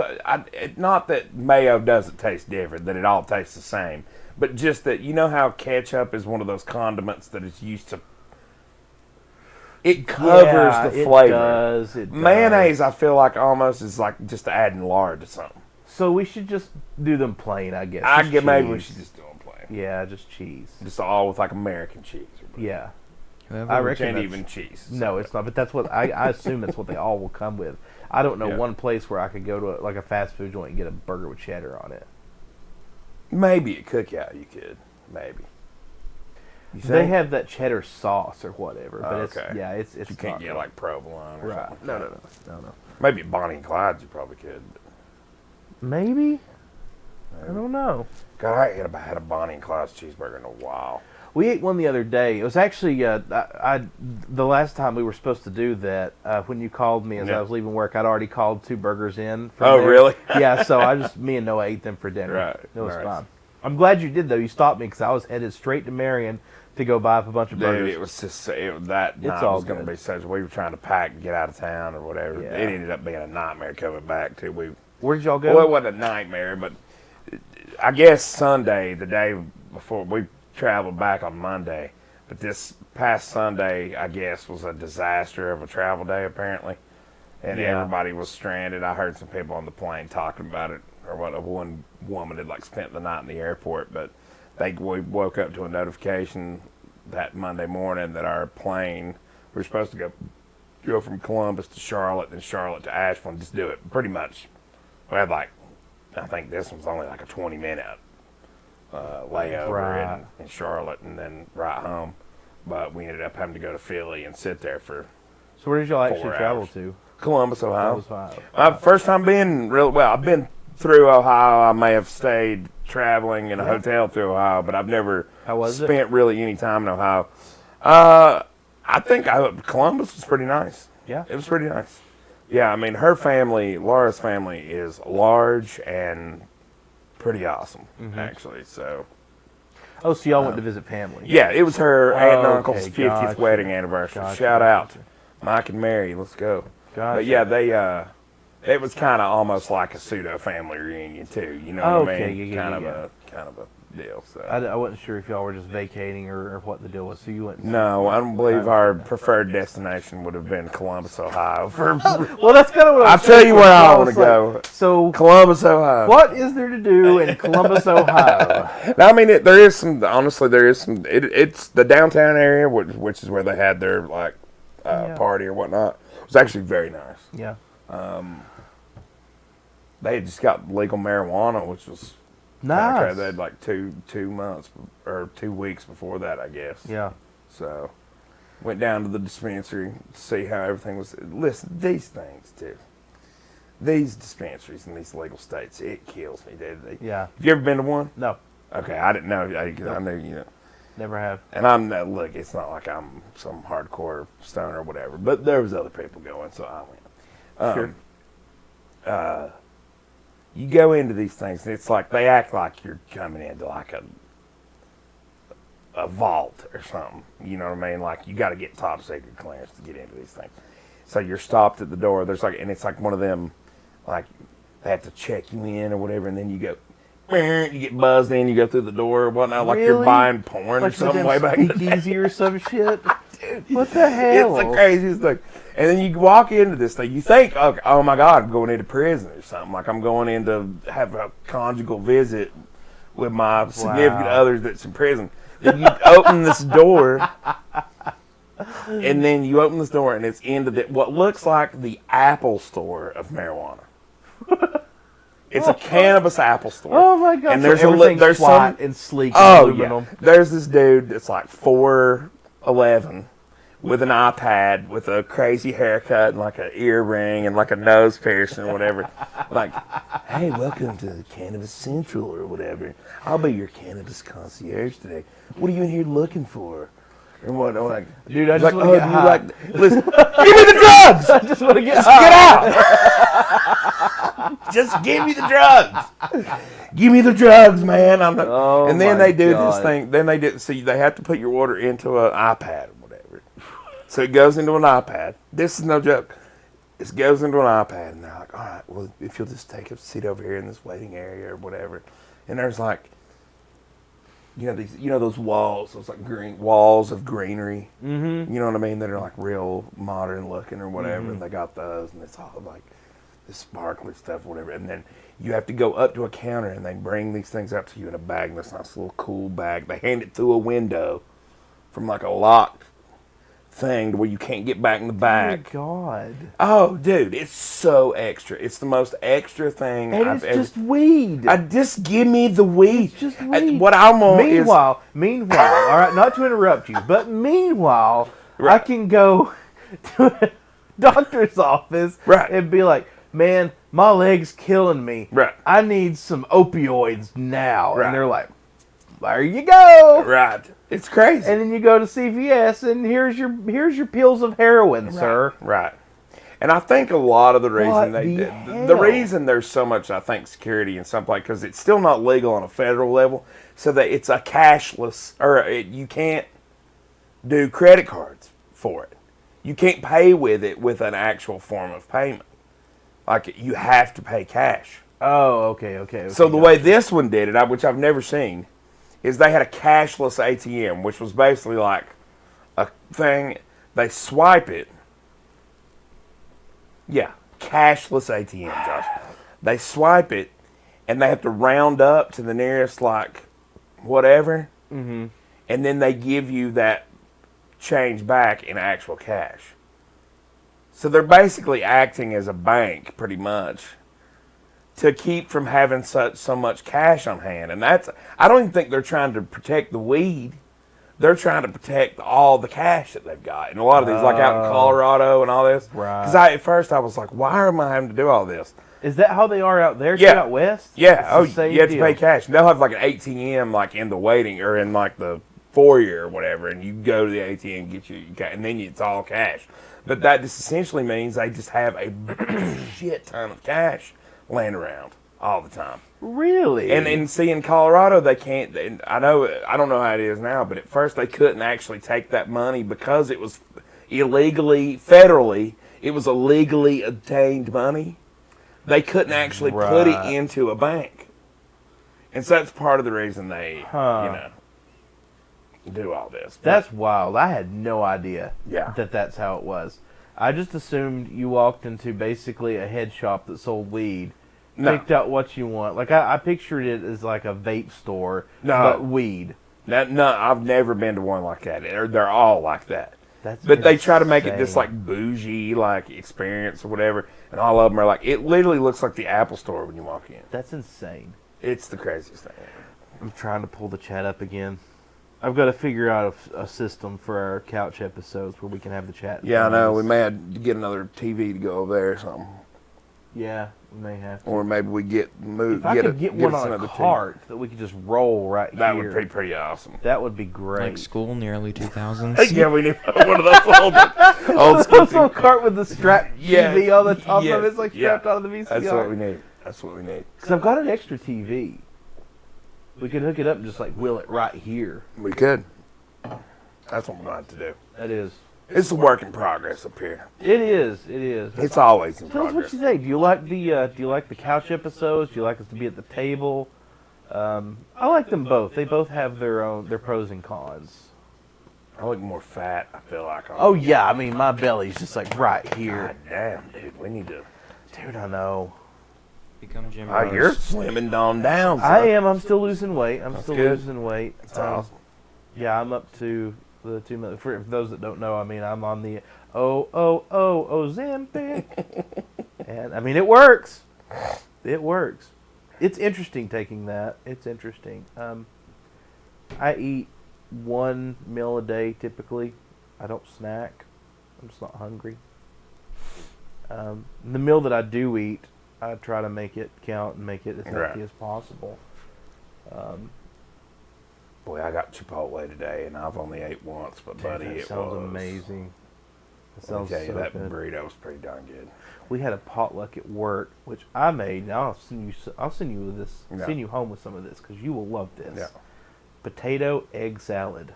Not that mayo doesn't taste different, that it all tastes the same, but just that you know how ketchup is one of those condiments that is used to. It covers Yeah, the flavor. It does. Mayonnaise, I feel like almost is like just adding lard to something. So we should just do them plain, I guess. I Just get maybe we cheese. should just do them plain. Yeah, just cheese. Just all with like American cheese. Yeah. Whoever I Which reckon ain't that's- even cheese. No, it's not. But that's what I assume that's what they all will come with. I don't know Yeah. one place where I could go to like a fast food joint and get a burger with cheddar on it. Maybe at Cookout you could. Maybe. You They think? have that cheddar sauce or whatever, but Oh, it's okay. yeah, it's You can't not get like provolone or right. something. No. Maybe at Bonnie and Clyde's you probably could. Maybe I don't know. God, I ain't had a Bonnie and Clyde's cheeseburger in a while. We ate one the other day. It was actually the last time we were supposed to do that. When you called me as Yeah. I was leaving work, I'd already called 2 burgers in. from Oh, there. really? Yeah. So me and Noah ate them for dinner. Right, It was nice. fun. I'm glad you did though. You stopped me because I was headed straight to Marion to go buy up a bunch of Dude, burgers. it was just that night all was going to good. be such. We were trying to pack and get out of town or whatever. Yeah. It ended up being a nightmare coming back too. Where did y'all go? Well, it wasn't a nightmare, but I guess Sunday, the day before we traveled back on Monday, but this past Sunday, I guess, was a disaster of a travel day apparently, and Yeah. everybody was stranded. I heard some people on the plane talking about it, or what one woman had like spent the night in the airport, but we woke up to a notification that Monday morning that our plane, we were supposed to go from Columbus to Charlotte, then Charlotte to Asheville, and just do it pretty much. We had I think this one's only like a 20-minute layover in Charlotte and then right home. But we ended up having to go to Philly and sit there for So where did y'all actually 4 travel hours. to? Columbus, Ohio. Columbus, Ohio. First time being I've been through Ohio. I may have stayed traveling in a hotel through Ohio, but I've never How was it? spent really any time in Ohio. I think Columbus was pretty nice. Yeah. It was pretty nice. Yeah, I mean, her family, Laura's family, is large and pretty awesome, actually. So, Oh, so y'all went to visit family. yeah, it was her aunt and Okay, uncle's 50th gotcha. wedding anniversary. Gotcha, Shout out, gotcha. Mike and Mary. Let's go. Gotcha. But yeah, it was kind of almost like a pseudo family reunion too. You know what I Okay, mean? yeah, kind yeah. of a deal. So. I wasn't sure if y'all were just vacating or what the deal was. So you went. No, I don't believe our preferred destination would have been Columbus, Ohio. Well, that's kind of what I'll tell you where I want to go. So, Columbus, Ohio. what is there to do in Columbus, Ohio? Now, I mean, there is some. Honestly, there is some. It's the downtown area, which is where they had their party or whatnot. It was actually very nice. Yeah. They had just got legal marijuana, which was Nice. They had like 2 months or 2 weeks before that, I guess. Yeah. So, went down to the dispensary to see how everything was. Listen, these things, dude. These dispensaries in these legal states, it kills me, dude. Yeah. Have you ever been to one? No. Okay, I didn't know. I knew you know. Never have. And I'm not, look, it's not like I'm some hardcore stoner or whatever, but there was other people going, so I went. Sure. You go into these things, and it's like they act like you're coming into like a vault or something. You know what I mean? Like you got to get top secret clearance to get into these things. So you're stopped at the door. And it's like one of them, like they have to check you in or whatever, and then you go. You get buzzed in, you go through the door or whatnot, like you're Really? buying porn or Like something some way back in the day. speakeasy or some shit. What the hell? It's the craziest thing. And then you walk into this thing, you think, okay, oh my God, I'm going into prison or something. Like I'm going in to have a conjugal visit with my significant other that's in prison. Then you open this door, and then you open this door, and it's into what looks like the Apple store of marijuana. It's a cannabis Apple store. Oh my God! And So there's everything's there's flat some and sleek. Oh and yeah, aluminum. there's this dude that's like 4'11" with an iPad with a crazy haircut and like an earring and like a nose piercing or whatever. Like, hey, welcome to Cannabis Central or whatever. I'll be your cannabis concierge today. What are you in here looking for? And what? I'm like, Dude, I he's just like, want to get do you high. like? Listen, give me the drugs. I just want to get Just high. get out. Just give me the drugs. Give me the drugs, man. I'm not. Oh, and then my they do God. this thing. Then they do. See, they have to put your order into an iPad or whatever. So it goes into an iPad. This is no joke. It goes into an iPad, and they're like, all right, well, if you'll just take a seat over here in this waiting area or whatever. And there's like, those walls, those like green walls of greenery. Mm-hmm. You know what I mean? That are like real modern looking or whatever. Mm-hmm. And they got those, and it's all like this sparkly stuff or whatever. And then you have to go up to a counter, and they bring these things up to you in a bag. This nice little cool bag. They hand it through a window from like a locked thing to where you can't get back in the bag. Oh my God! Oh, dude, it's so extra. It's the most extra thing And I've it's ever. just weed. Just give me the weed. It's just weed. What I want is. Meanwhile, all right, not to interrupt you, but meanwhile, I Right. can go to a doctor's office Right. and be like, man, my leg's killing me. Right. I need some opioids now. Right. And they're like, there you go. Right. It's crazy. And then you go to CVS and here's your pills of heroin, sir. Right. And I think a lot of the reason What they the did, hell? the reason there's so much, I think, security in some place, because it's still not legal on a federal level, so that it's a cashless, you can't do credit cards for it. You can't pay with it with an actual form of payment. Like, you have to pay cash. Oh, okay. So the way this one did it, which I've never seen, is they had a cashless ATM, which was basically like a thing. They swipe it. Yeah, cashless ATM, Josh. They swipe it, and they have to round up to the nearest like whatever, Mm-hmm. and then they give you that change back in actual cash. So they're basically acting as a bank, pretty much, to keep from having so much cash on hand. And I don't even think they're trying to protect the weed. They're trying to protect all the cash that they've got. And a lot of these, like out in Colorado and all this. Right. Because at first I was like, why am I having to do all this? Is that how they are out there? Yeah. Out west? Yeah. It's the same You have to deal. pay cash. And they'll have like an ATM like in the waiting or in like the foyer or whatever. And you go to the ATM and get your cash. And then it's all cash. But that just essentially means they just have a shit ton of cash laying around all the time. Really? And see, in Colorado, they can't. And I don't know how it is now, but at first they couldn't actually take that money because it was federally, it was illegally obtained money. They couldn't actually put it into a bank, and so that's part of the reason they, do all this. That's wild. I had no idea Yeah. that's how it was. I just assumed you walked into basically a head shop that sold weed, picked out what you want. Like, I pictured it as like a vape store, but weed. No, I've never been to one like that. They're all like that. But they try to make it this like bougie like experience or whatever, and all of them are like, it literally looks like the Apple store when you walk in. That's insane. It's the craziest thing ever. I'm trying to pull the chat up again. I've got to figure out a system for our couch episodes where we can have the chat. Yeah, I know. We may have to get another TV to go over there or something. Yeah, we may have to. Or maybe we get moved. If I could get one on a cart that we could just roll right that here. would be pretty awesome. That would be great. Like school in the early 2000s. Yeah, we need one of those old school little cart with the strap TV on the top of it. It's like strapped onto the VCR. That's what we need. That's what we need. Because I've got an extra TV. We could hook it up and just like wheel it right here. We could. That's what we're going to have to do. That is. It's a work in progress up here. It is. It is. It's always in Tell us what progress. you think. Do you like the couch episodes? Do you like us to be at the table? I like them both. They both have their pros and cons. I look more fat, I feel like. Oh yeah, I mean my belly's just like right here. God damn, dude. We need to. Dude, I know. Become Jim Oh, Rose. you're slimming down. Son. I am. I'm still losing weight. I'm That's still good. losing weight. That's awesome. Yeah, I'm up to the 2 million. For those that don't know, I mean I'm on the Ozempic, and I mean it works. It works. It's interesting taking that. It's interesting. I eat 1 meal a day typically. I don't snack. I'm just not hungry. The meal that I do eat, I try to make it count and make it as healthy as possible. Boy, I got Chipotle today, and I've only ate once, but buddy, That it sounds was amazing. That Let me sounds tell you, so that good. burrito was pretty darn good. We had a potluck at work, which I made. Now I'll send you this. Yeah. Send you home with some of this because you will love this. Yeah. Potato egg salad.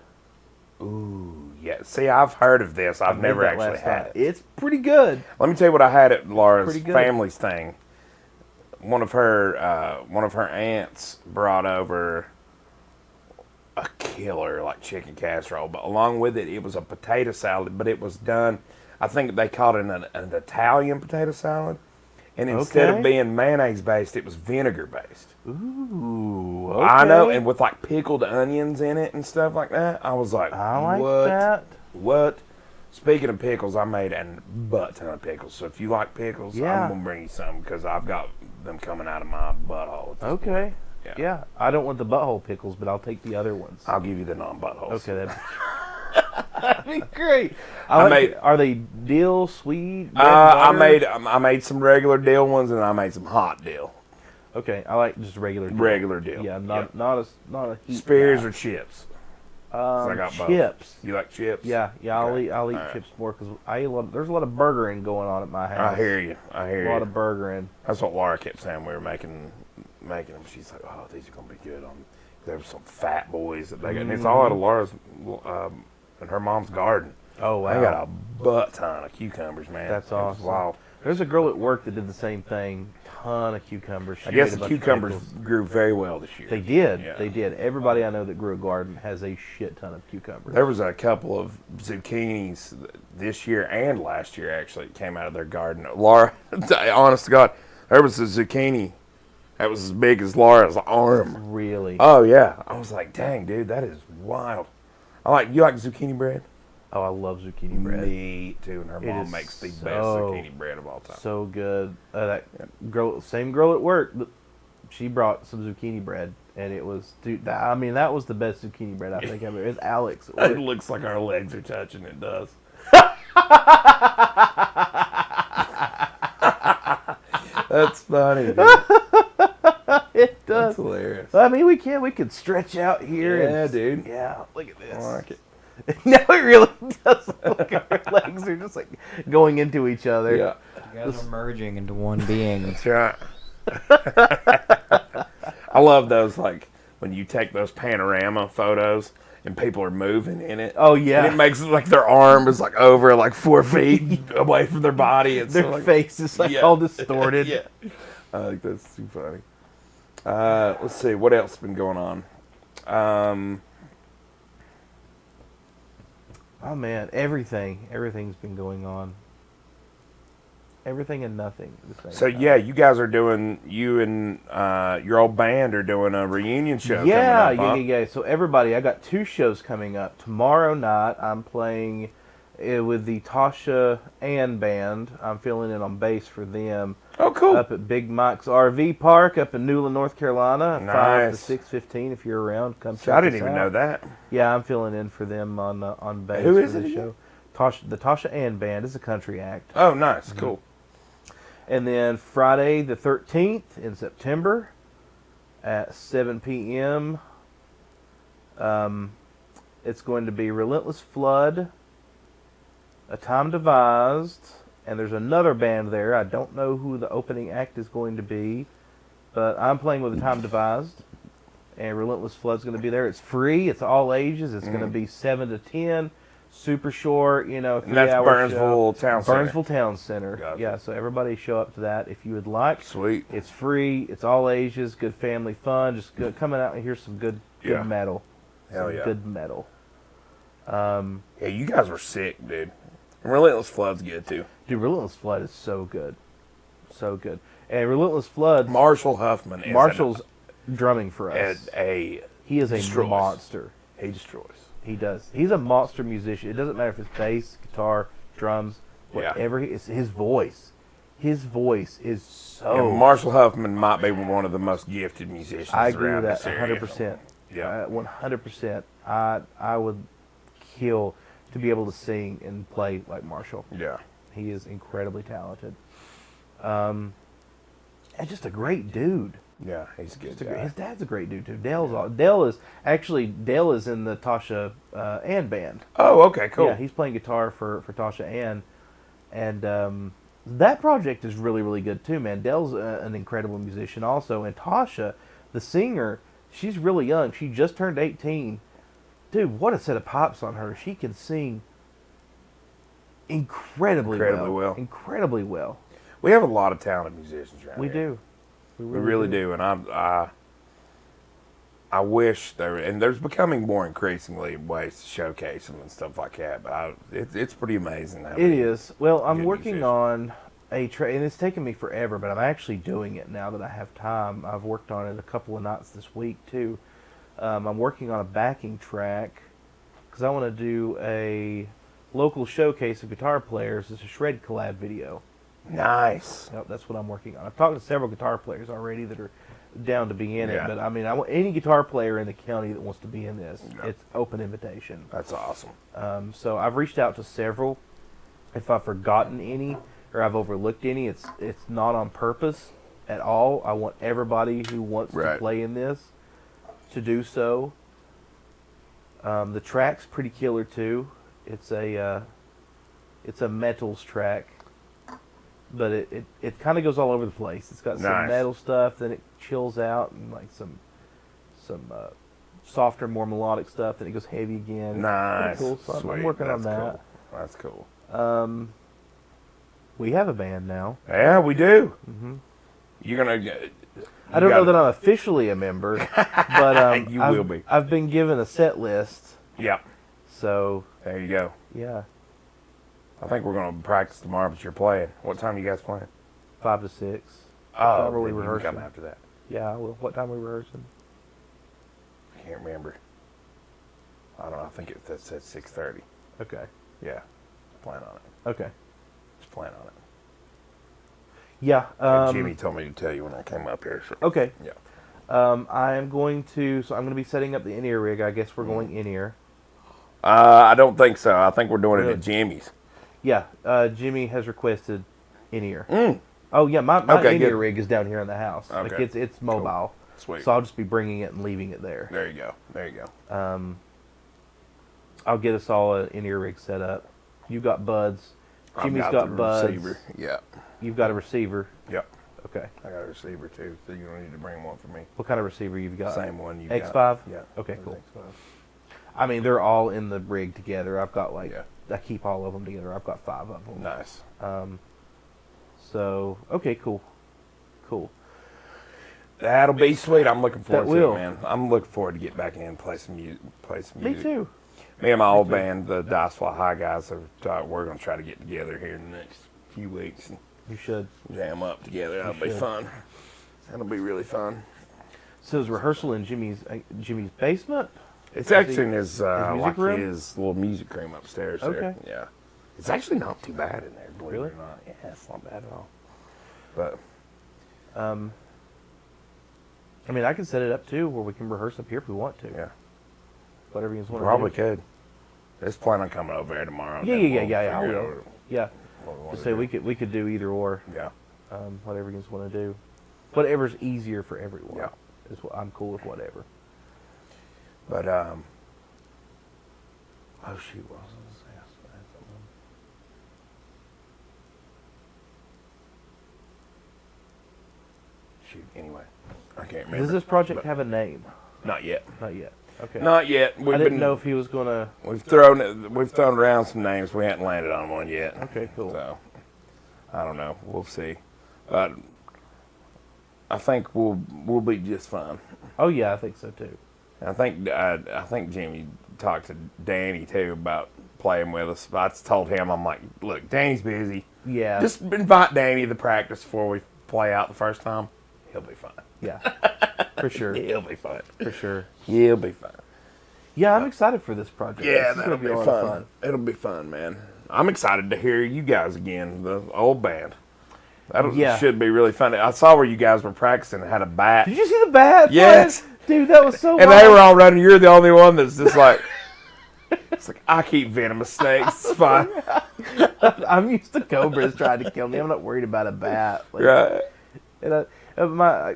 Ooh, yeah. See, I've heard of this. I've made never that actually last had night. it. It's pretty good. Let me tell you what I had at Laura's Pretty good. family's thing. One of her aunts brought over a killer like chicken casserole, but along with it, it was a potato salad. But it was done. I think they called it an Italian potato salad, and instead of Okay. being mayonnaise based, it was vinegar based. Ooh, okay. I know, and with like pickled onions in it and stuff like that. I was like, I like what? that. What? Speaking of pickles, I made a butt ton of pickles. So if you like pickles, Yeah. I'm gonna bring you some because I've got them coming out of my butthole. At this Okay. point. Yeah. I don't want the butthole pickles, but I'll take the other ones. I'll give you the non-buttholes. Okay, that'd be great. Are they dill, sweet? red I butter? made some regular dill ones and I made some hot dill. Okay, I like just regular dill. Regular dill. Yeah, not a heat Spears guy. or chips. I got both. chips. You like chips? Yeah, I'll Okay. eat All right. chips more because there's a lot of burgering going on at my house. I hear you. I hear A lot you. of burgering. That's what Laura kept saying. We were making them. She's like, "Oh, these are gonna be good." There were some fat boys that they got, and it's all out of Laura's and her mom's garden. Oh wow, They got a butt ton of cucumbers, man. That's It was awesome. Wow. There's a girl at work that did the same thing. Ton of cucumbers. She I guess made a the bunch of cucumbers pickles. grew very well this year. They did. Yeah. They did. Everybody I know that grew a garden has a shit ton of cucumbers. There was a couple of zucchinis this year and last year actually that came out of their garden. Laura, honest to God, there was a zucchini that was as big as Laura's arm. Really? Oh yeah, I was like, dang, dude, that is wild. You like zucchini bread? Oh, I love zucchini bread. Me too, and her It mom is makes the best so- zucchini bread of all time. So good. Same girl at work, she brought some zucchini bread, and it was, dude. That was the best zucchini bread I think I've ever. It's Alex at It work. looks like our legs are touching. It does. That's funny, dude. It That's does. hilarious. I mean, we could stretch out here. Yeah, dude. Yeah, look at this. I like it. No, it really does look like our legs are just like going into each other. Yeah, You guys are merging into one being. that's right. I love those, like, when you take those panorama photos and people are moving in it. Oh And yeah. it makes it like their arm is like over like 4 feet away from their body. It's Their like, face is like Yeah. all distorted. yeah. I think that's too funny. Let's see, what else has been going on? Oh man, everything's been going on. Everything and nothing at the same So time. yeah, you guys are doing, you and your old band are doing a reunion show Yeah, coming up, huh? yeah. So everybody, I got 2 shows coming up. Tomorrow night, I'm playing with the Tasha Ann Band. I'm filling in on bass for them Oh, cool. up at Big Mike's RV Park up in Newland, North Carolina. 5 Nice. to 6:15. If you're around, come check I didn't us even out. know that. Yeah, I'm filling in for them on bass. Who for is it the again? show. The Tasha Ann Band is a country act. Oh, nice. Mm-hmm. Cool. And then Friday the 13th in September at 7 p.m. It's going to be Relentless Flood, A Time Devised, and there's another band there. I don't know who the opening act is going to be, but I'm playing with A Time Devised, and Relentless Flood's going to be there. It's free. It's all ages. It's going to be 7 to 10. Super short, 3-hour And that's show. Burnsville Town Center. Burnsville Town Center. Gotcha. Yeah, so everybody show up to that if you would like. Sweet. It's free. It's all ages. Good family fun. Just good, coming out and hear some good Yeah. metal. Hell Some yeah. Good metal. Yeah, you guys were sick, dude. And Relentless Flood's good too. Dude, Relentless Flood is so good. So good. And Relentless Flood, Marshall Huffman is Marshall's drumming for us. He is a destroys. monster. He destroys. He does. He's a monster musician. It doesn't matter if it's bass, guitar, drums, Yeah. whatever. It's his voice. His voice is so. And Marshall Huffman might be one of the most gifted musicians I agree around with that this area. 100%. Yeah. 100%. I would kill to be able to sing and play like Marshall. Yeah. He is incredibly talented. And just a great dude. Yeah, he's a good. Just a guy. great, his dad's a great dude too. Dale is in the Tasha Ann band. Oh, okay, cool. Yeah, he's playing guitar for Tasha Ann, and that project is really, really good too, man. Dale's an incredible musician also, and Tasha, the singer, she's really young. She just turned 18. Dude, what a set of pipes on her. She can sing incredibly well. Incredibly well. We have a lot of talented musicians around We here. do. We really do, and I wish there, and there's becoming more increasingly ways to showcase them and stuff like that. But it's pretty amazing. How It many is. Well, I'm good working musicians. on and it's taken me forever, but I'm actually doing it now that I have time. I've worked on it a couple of nights this week too. I'm working on a backing track because I want to do a local showcase of guitar players. It's a shred collab video. Nice. Yep, that's what I'm working on. I've talked to several guitar players already that are down to be in Yeah. it, but I mean, I want any guitar player in the county that wants to be in this. Yeah. It's open invitation. That's awesome. So I've reached out to several. If I've forgotten any or I've overlooked any, it's not on purpose at all. I want everybody who wants to Right. play in this to do so. The track's pretty killer too. It's a metals track, but it kind of goes all over the place. It's got some Nice. metal stuff, then it chills out and like some softer, more melodic stuff. Then it goes heavy again. Nice. Pretty cool. So I'm Sweet. working on That's that. Cool. That's cool. We have a band now. Yeah, we do. Mm-hmm. You're gonna get. I don't know that I'm officially a member, but You I've, will be. I've been given a set list, Yep. so There you go. yeah, I think we're gonna practice tomorrow, but you're playing. What time are you guys playing? 5 to 6. Oh, Whenever we then you can rehearse come it. after that. Yeah, well, what time are we rehearsing? I can't remember. I don't know. I think that said 6:30. Okay. Yeah. Plan on it. Okay. Just plan on it. Yeah. Jimmy told me to tell you when I came up here. So. Okay. Yeah. I'm going to be setting up the in-ear rig. I guess we're going in-ear. I don't think so. I think we're doing it Really? at Jimmy's. Yeah. Jimmy has requested in-ear. Mm. Oh yeah, my Okay, in-ear good. rig is down here in the house. Okay. Like it's mobile. Sweet. So I'll just be bringing it and leaving it there. There you go. There you go. I'll get us all an in-ear rig set up. You've got buds. Jimmy's I've got the buds. receiver. Yeah. You've got a receiver. Yep. Okay. I got a receiver too, so you don't need to bring one for me. What kind of receiver you've got? Same one you X5? got. Yeah. Okay, It's cool. X5. I mean, they're all in the rig together. I've got Yeah. I keep all of them together. I've got 5 of them. Nice. So, okay, cool. Cool. That'll be sweet. I'm looking forward That to will. it, man. I'm looking forward to get back in and play some music. Me too. Me and my old too. band, the Dice Fly High guys, we're going to try to get together here in the next few weeks and You should. jam up together. That'll be should. fun. That'll be really fun. So is rehearsal in Jimmy's basement? It's actually in his, music like room? his little music room upstairs Okay. there. Yeah. It's actually not too bad in there, believe Really? it or not. Yeah, it's not bad at all. But I mean, I can set it up too, where we can rehearse up here if we want to. yeah, Whatever you guys want probably to do. could. Just plan on coming over there tomorrow. Yeah, then yeah, we'll yeah, I figure will. out Yeah. what we wanna Just say do. we could do either or. Yeah. Whatever you guys want to do. Whatever's easier for everyone. Yeah. Is what I'm cool with whatever. But oh shoot, what was I gonna say? I had something. Shoot. Anyway, I can't remember. Does this project but have a name? Not yet. Not yet. Okay. Not yet. I didn't know if he was gonna. We've thrown around some names. We hadn't landed on one yet. Okay, cool. So I don't know. We'll see. But I think we'll be just fine. Oh yeah, I think so too. I think Jimmy talked to Danny too about playing with us. I told him, I'm like, look, Danny's busy. Yeah. Just invite Danny to practice before we play out the first time. He'll be fine. Yeah. For sure. He'll be fine. For sure. He'll be fine. Yeah, I'm excited for this project. Yeah, This is that'll gonna be a lot fun. of fun. It'll be fun, man. I'm excited to hear you guys again, the old band. That Yeah. should be really fun. I saw where you guys were practicing and had a bat. Did you see the bat? Yes. Dude, that was so And wild. they were all running. You're the only one that's just like, it's like, I keep venomous snakes. It's fine. I'm used to cobras trying to kill me. I'm not worried about a bat. Like, Right. And my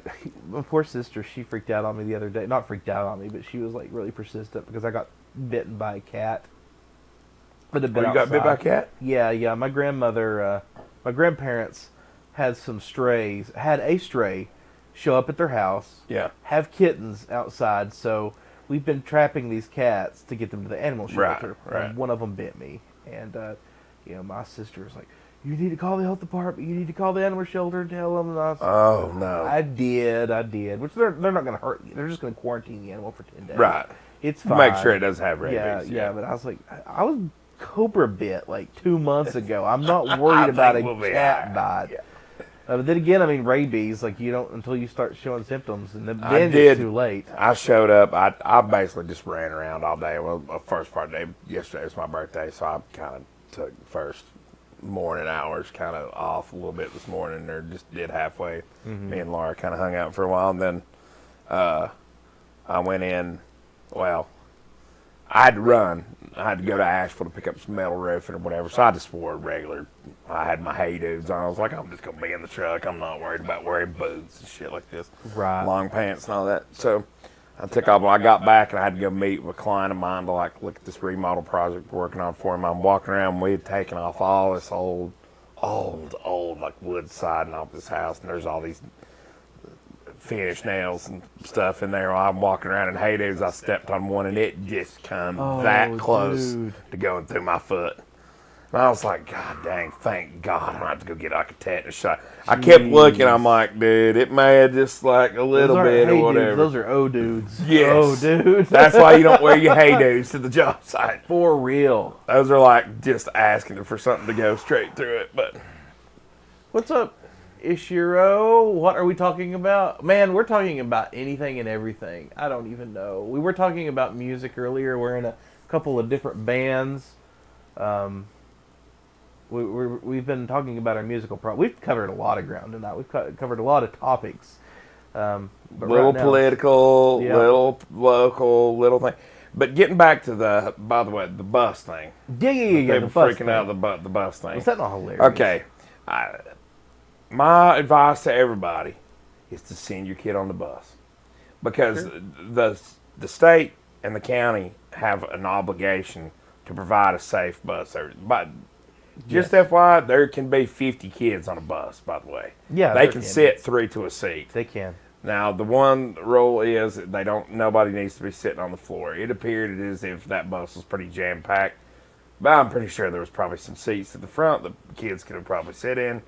poor sister, she freaked out on me the other day. Not freaked out on me, but she was like really persistent because I got bitten by a cat. But Oh, you got bit by a cat? Yeah. My grandmother, my grandparents had a stray show up at their house. Yeah. Have kittens outside, so we've been trapping these cats to get them to the animal shelter. Right. And one of them bit me, and my sister was like, "You need to call the health department. You need to call the animal shelter and tell them." And I was like, Oh, no. I did. Which they're not going to hurt you. They're just going to quarantine the animal for 10 days. Right. It's fine. Make sure it doesn't have rabies. Yeah. But I was like, I was cobra bit like 2 months ago. I'm not worried about a think we'll be cat all bite. right. But then again, I mean, rabies, like you don't until you start showing symptoms, and then I it's did. too late. I showed up. I basically just ran around all day. Well, the first part of the day, yesterday was my birthday, so I kind of took the first morning hours kind of off a little bit this morning, or just did halfway. Me and Laura kind of hung out for a while, and then I went in. Well, I had to run. I had to go to Asheville to pick up some metal roofing or whatever, so I just wore regular. I had my Hey Dudes on. I was like, I'm just going to be in the truck. I'm not worried about wearing boots and shit like this. Right. Long pants and all that. So I took off. When I got back, and I had to go meet with a client of mine to like look at this remodel project we're working on for him. I'm walking around. We had taken off all this old like wood siding off this house, and there's all these finished nails and stuff in there. While I'm walking around in Hey Dudes, I stepped on one, and it just come that close dude. to going through my foot. And I was like, God dang, thank God I don't have to go get like a tetanus shot. I kept looking, I'm like, dude, it may have just like a little Those aren't bit Hey or whatever. Dudes, those are O dudes. Yes. Oh, dude. That's why you don't wear your Hey Dudes to the job site. For real. Those are like just asking for something to go straight through it. But What's up? Ishiro, what are we talking about? Man, we're talking about anything and everything. I don't even know. We were talking about music earlier. We're in a couple of different bands. We've been talking about our musical We've covered a lot of ground tonight. We've covered a lot of topics. But Little right now, political, Yeah. little local, little thing. But getting back to by the way, the bus thing. yeah, People the bus freaking out thing. the bus thing. Was that not hilarious? Okay. My advice to everybody is to send your kid on the bus, because the state and the county have an obligation to provide a safe bus service. But just FYI, there can be 50 kids on a bus, by the way. Yeah, They there can can sit 3 to a seat. They can. Now, the one rule is that nobody needs to be sitting on the floor. It appeared as if that bus was pretty jam-packed, but I'm pretty sure there was probably some seats at the front the kids could have probably sit in.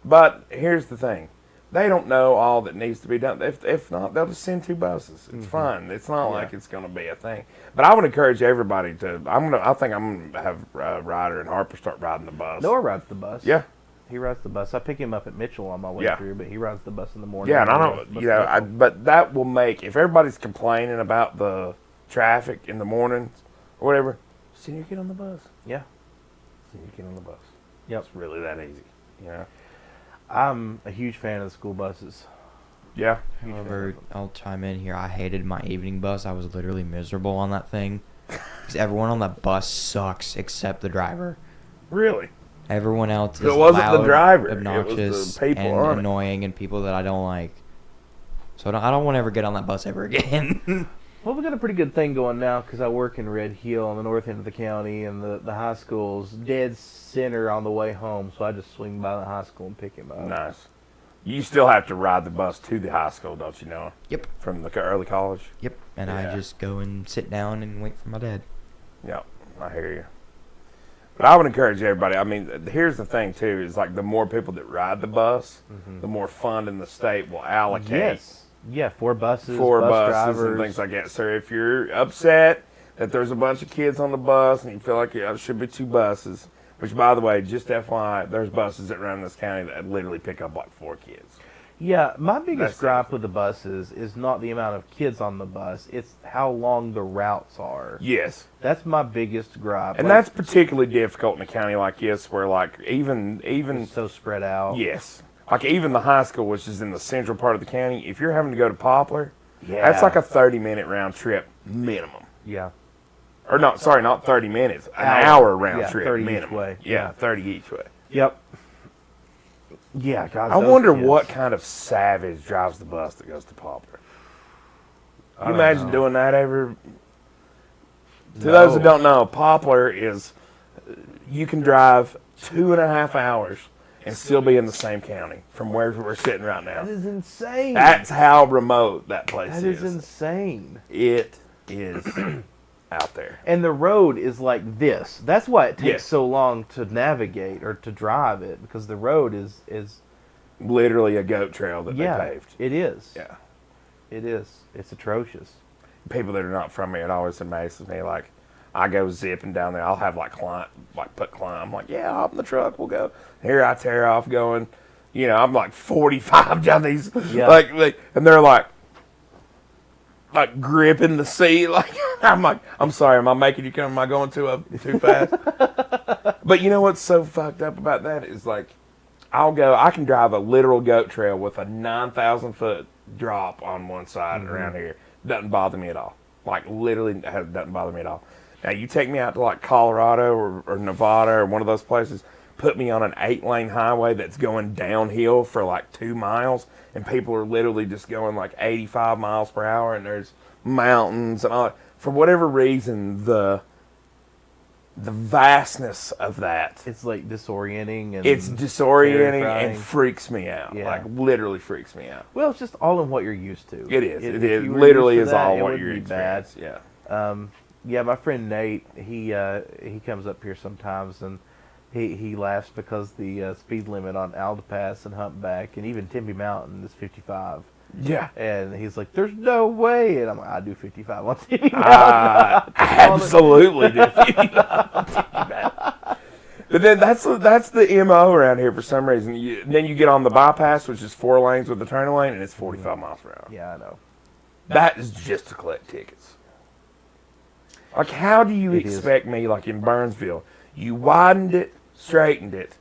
But here's the thing. They don't know all that needs to be done. If not, they'll just send 2 buses. It's fine. It's not like it's going to be a thing. But I would encourage everybody to. I think I'm going to have Ryder and Harper start riding the bus. Noah rides the bus. Yeah. He rides the bus. I pick him up at Mitchell on my way Yeah. through, but he rides the bus in the morning. Yeah, and I He don't. rides the You bus know, in the but that will make, if everybody's complaining about the traffic in the mornings or whatever, send your kid on the bus. Yeah. Send your kid on the bus. Yep. It's really that easy. You know. I'm a huge fan of the school buses. Yeah. However, I'll chime in here. I hated my evening bus. I was literally miserable on that thing. Because everyone on that bus sucks except the driver. Really. Everyone else is It wasn't the loud, driver. It was obnoxious, the people and on it. annoying, and people that I don't like. So I don't want to ever get on that bus ever again. Well, we got a pretty good thing going now because I work in Red Hill on the north end of the county, and the high school's dead center on the way home, so I just swing by the high school and pick him up. Nice. You still have to ride the bus to the high school, don't you know? Yep. From the early college? Yep. And Yeah. I just go and sit down and wait for my dad. Yep. I hear you. But I would encourage everybody. I mean, here's the thing, too, is like the more people that ride the bus, the more fund in the state will allocate. Yes. Yeah, 4 buses, For bus buses drivers. and things like that. So if you're upset that there's a bunch of kids on the bus and you feel like there should be 2 buses, which, by the way, just FYI, there's buses that run in this county that literally pick up like 4 kids. Yeah, my biggest That's gripe with the buses is not the amount of kids on the bus, it's how long the routes are. Yes. That's my biggest gripe. And Like, that's particularly difficult in a county like this where, like, even it's so spread out. yes. Like, even the high school, which is in the central part of the county, if you're having to go to Poplar, Yeah. that's like a 30-minute round trip minimum. Yeah. Or not 30 minutes, an Hour. hour round Yeah, trip 30 each minimum. way. Yeah, Yeah. 30 each way. Yep. Yeah, God. I those wonder kids. what kind of savage drives the bus that goes to Poplar. I You don't imagine know. doing that ever? To No. those that don't know, Poplar is, you can drive 2.5 hours and still be in the same county from where we're sitting right now. That is insane. That's how remote that place That is insane. It is out there. And the road is like this. That's why it takes Yes. so long to navigate or to drive it, because the road is Literally a goat trail that yeah, they paved. it is. Yeah. It is. It's atrocious. People that are not from here, it always amazes me. Like, I go zipping down there. I'll have climb. I'm like, yeah, hop in the truck. We'll go. Here I tear off going. You know, I'm like 45 down these. Yeah. Like, and they're like gripping the seat. Like, I'm like, I'm sorry. Am I making you come? Am I going too fast? But you know what's so fucked up about that is like, I can drive a literal goat trail with a 9,000 foot drop on one side around here. Doesn't bother me at all. Like, literally doesn't bother me at all. Now, you take me out to like Colorado or Nevada or one of those places, put me on an 8-lane highway that's going downhill for like 2 miles, and people are literally just going like 85 miles per hour, and there's mountains and all that. For whatever reason, the vastness of that, It's like disorienting and it's disorienting terrifying. and freaks me out. Yeah. Like, literally freaks me out. Well, it's just all in what you're used to. It is. If It is. you were Literally used is to that, all it what wouldn't you're be bad. experiencing. Yeah. Yeah, my friend Nate, he comes up here sometimes, and he laughs because the speed limit on Alta Pass and Humpback and even Tempe Mountain is 55. Yeah. And he's like, "There's no way," and I'm like, "I do 55 on Tempe Mountain." Absolutely. But then that's the MO around here for some reason. Then you get on the bypass, which is 4 lanes with the turning lane, and it's 45 miles per hour. Yeah, I know. That is just to collect tickets. Like, how do you It is. expect me, like in Burnsville, you widened it, straightened it,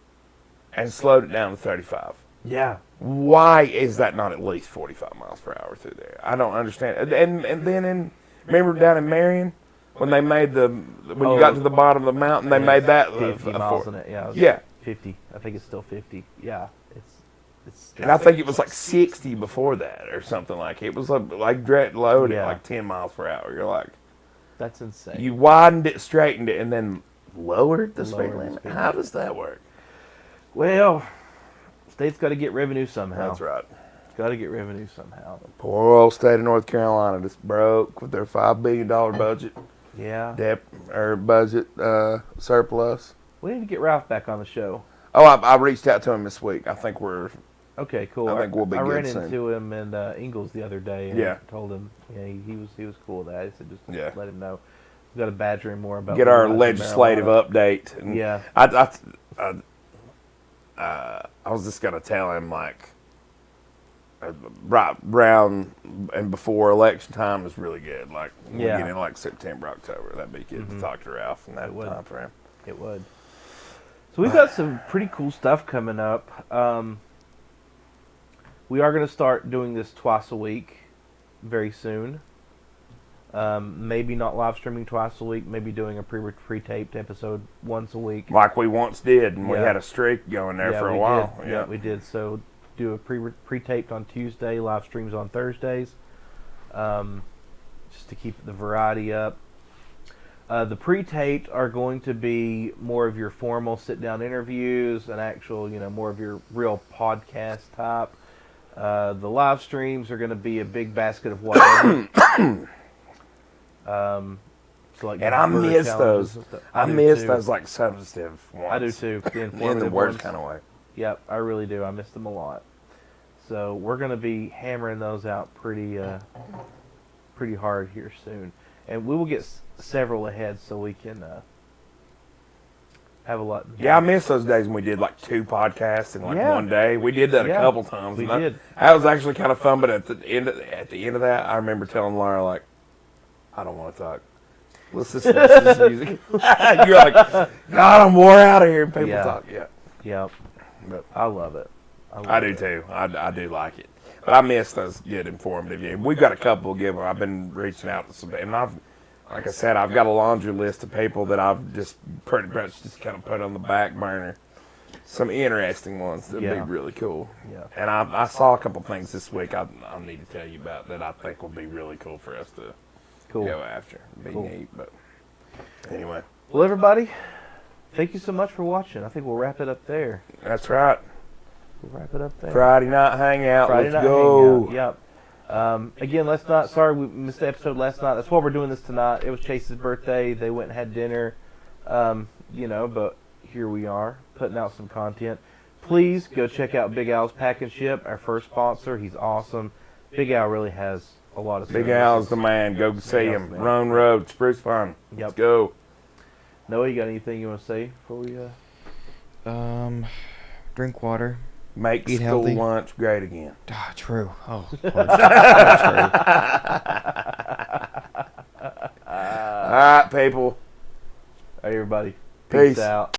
and slowed it down to 35? Yeah. Why is that not at least 45 miles per hour through there? I don't understand. And then remember down in Marion when they made when you got to the bottom of the mountain, they made that 50 miles in it. Yeah. It was Yeah. 50. I think it's still 50. Yeah. It's. And I think it was like 60 before that or something like it was like direct loaded Yeah. like 10 miles per hour. You're like, That's insane. you widened it, straightened it, and then lowered the speed Lowered the limit. speed How does that work? Well, state's got to get revenue somehow. That's right. Got to get revenue somehow. Poor old state of North Carolina just broke with their $5 billion budget. Yeah. Budget surplus. We need to get Ralph back on the show. Oh, I reached out to him this week. I think we're Okay, cool. I think we'll be I good ran soon. into him in Ingles the other day and Yeah. told him he was cool with that. I said just Yeah. let him know. We got to badger him more about get our legalizing legislative marijuana. update. And Yeah. I was just gonna tell him like right around and before election time is really good. Like we Yeah. get in like September, October. That'd be good to talk to Ralph in that It would. time frame. It would. So we've got some pretty cool stuff coming up. We are going to start doing this twice a week very soon. Maybe not live streaming twice a week. Maybe doing a pre-taped episode once a week. Like we once did, and we Yeah. had a streak going there for a we while. Did. Yeah, we did. So do a pre-taped on Tuesday, live streams on Thursdays, just to keep the variety up. The pre-taped are going to be more of your formal sit-down interviews, and actual, more of your real podcast type. The live streams are going to be a big basket of whatever. So like And I burger miss challenges those. and stuff. I do miss too. those like substantive ones. I do too. The In the informative worst ones. kind of way. Yep, I really do. I miss them a lot. So we're going to be hammering those out pretty hard here soon, and we will get several ahead so we can have a lot. Yeah, I miss those days when we did like 2 podcasts in like Yeah. one day. We did that Yeah, a couple times. we and did. That was actually kind of fun. But at the end of that, I remember telling Laura like, I don't want to talk. Let's just listen to music. You're like, God, I'm wore out of here. And people Yeah. talk. Yeah, Yep, but I love it. I do too. I do like it. But I miss those good informative. Yeah, we've got a couple give. I've been reaching out to some, and like I said, I've got a laundry list of people that I've just pretty much just kind of put on the back burner. Some interesting ones that'd Yeah. be really cool. Yeah. And I saw a couple things this week I need to tell you about that I think will be really cool for us to Cool. go after. Be Cool. neat, but anyway, Well, everybody, thank you so much for watching. I think we'll wrap it up there. that's right. We'll wrap it up there. Friday night hangout. Friday Let's night go. hangout. Yep. Again, sorry we missed the episode last night. That's why we're doing this tonight. It was Chase's birthday. They went and had dinner. But here we are putting out some content. Please go check out Big Al's Pack and Ship, our first sponsor. He's awesome. Big Al really has a lot of Big services. Al's the man. Go see Al's him. the man. Roan Road, Spruce Pine. Yep. Let's go. Noah, you got anything you want to say before we? Drink water. Make Eat school healthy. lunch great again. Ah, true. Oh, Lord. All right, people. All right, everybody. Peace. Peace out.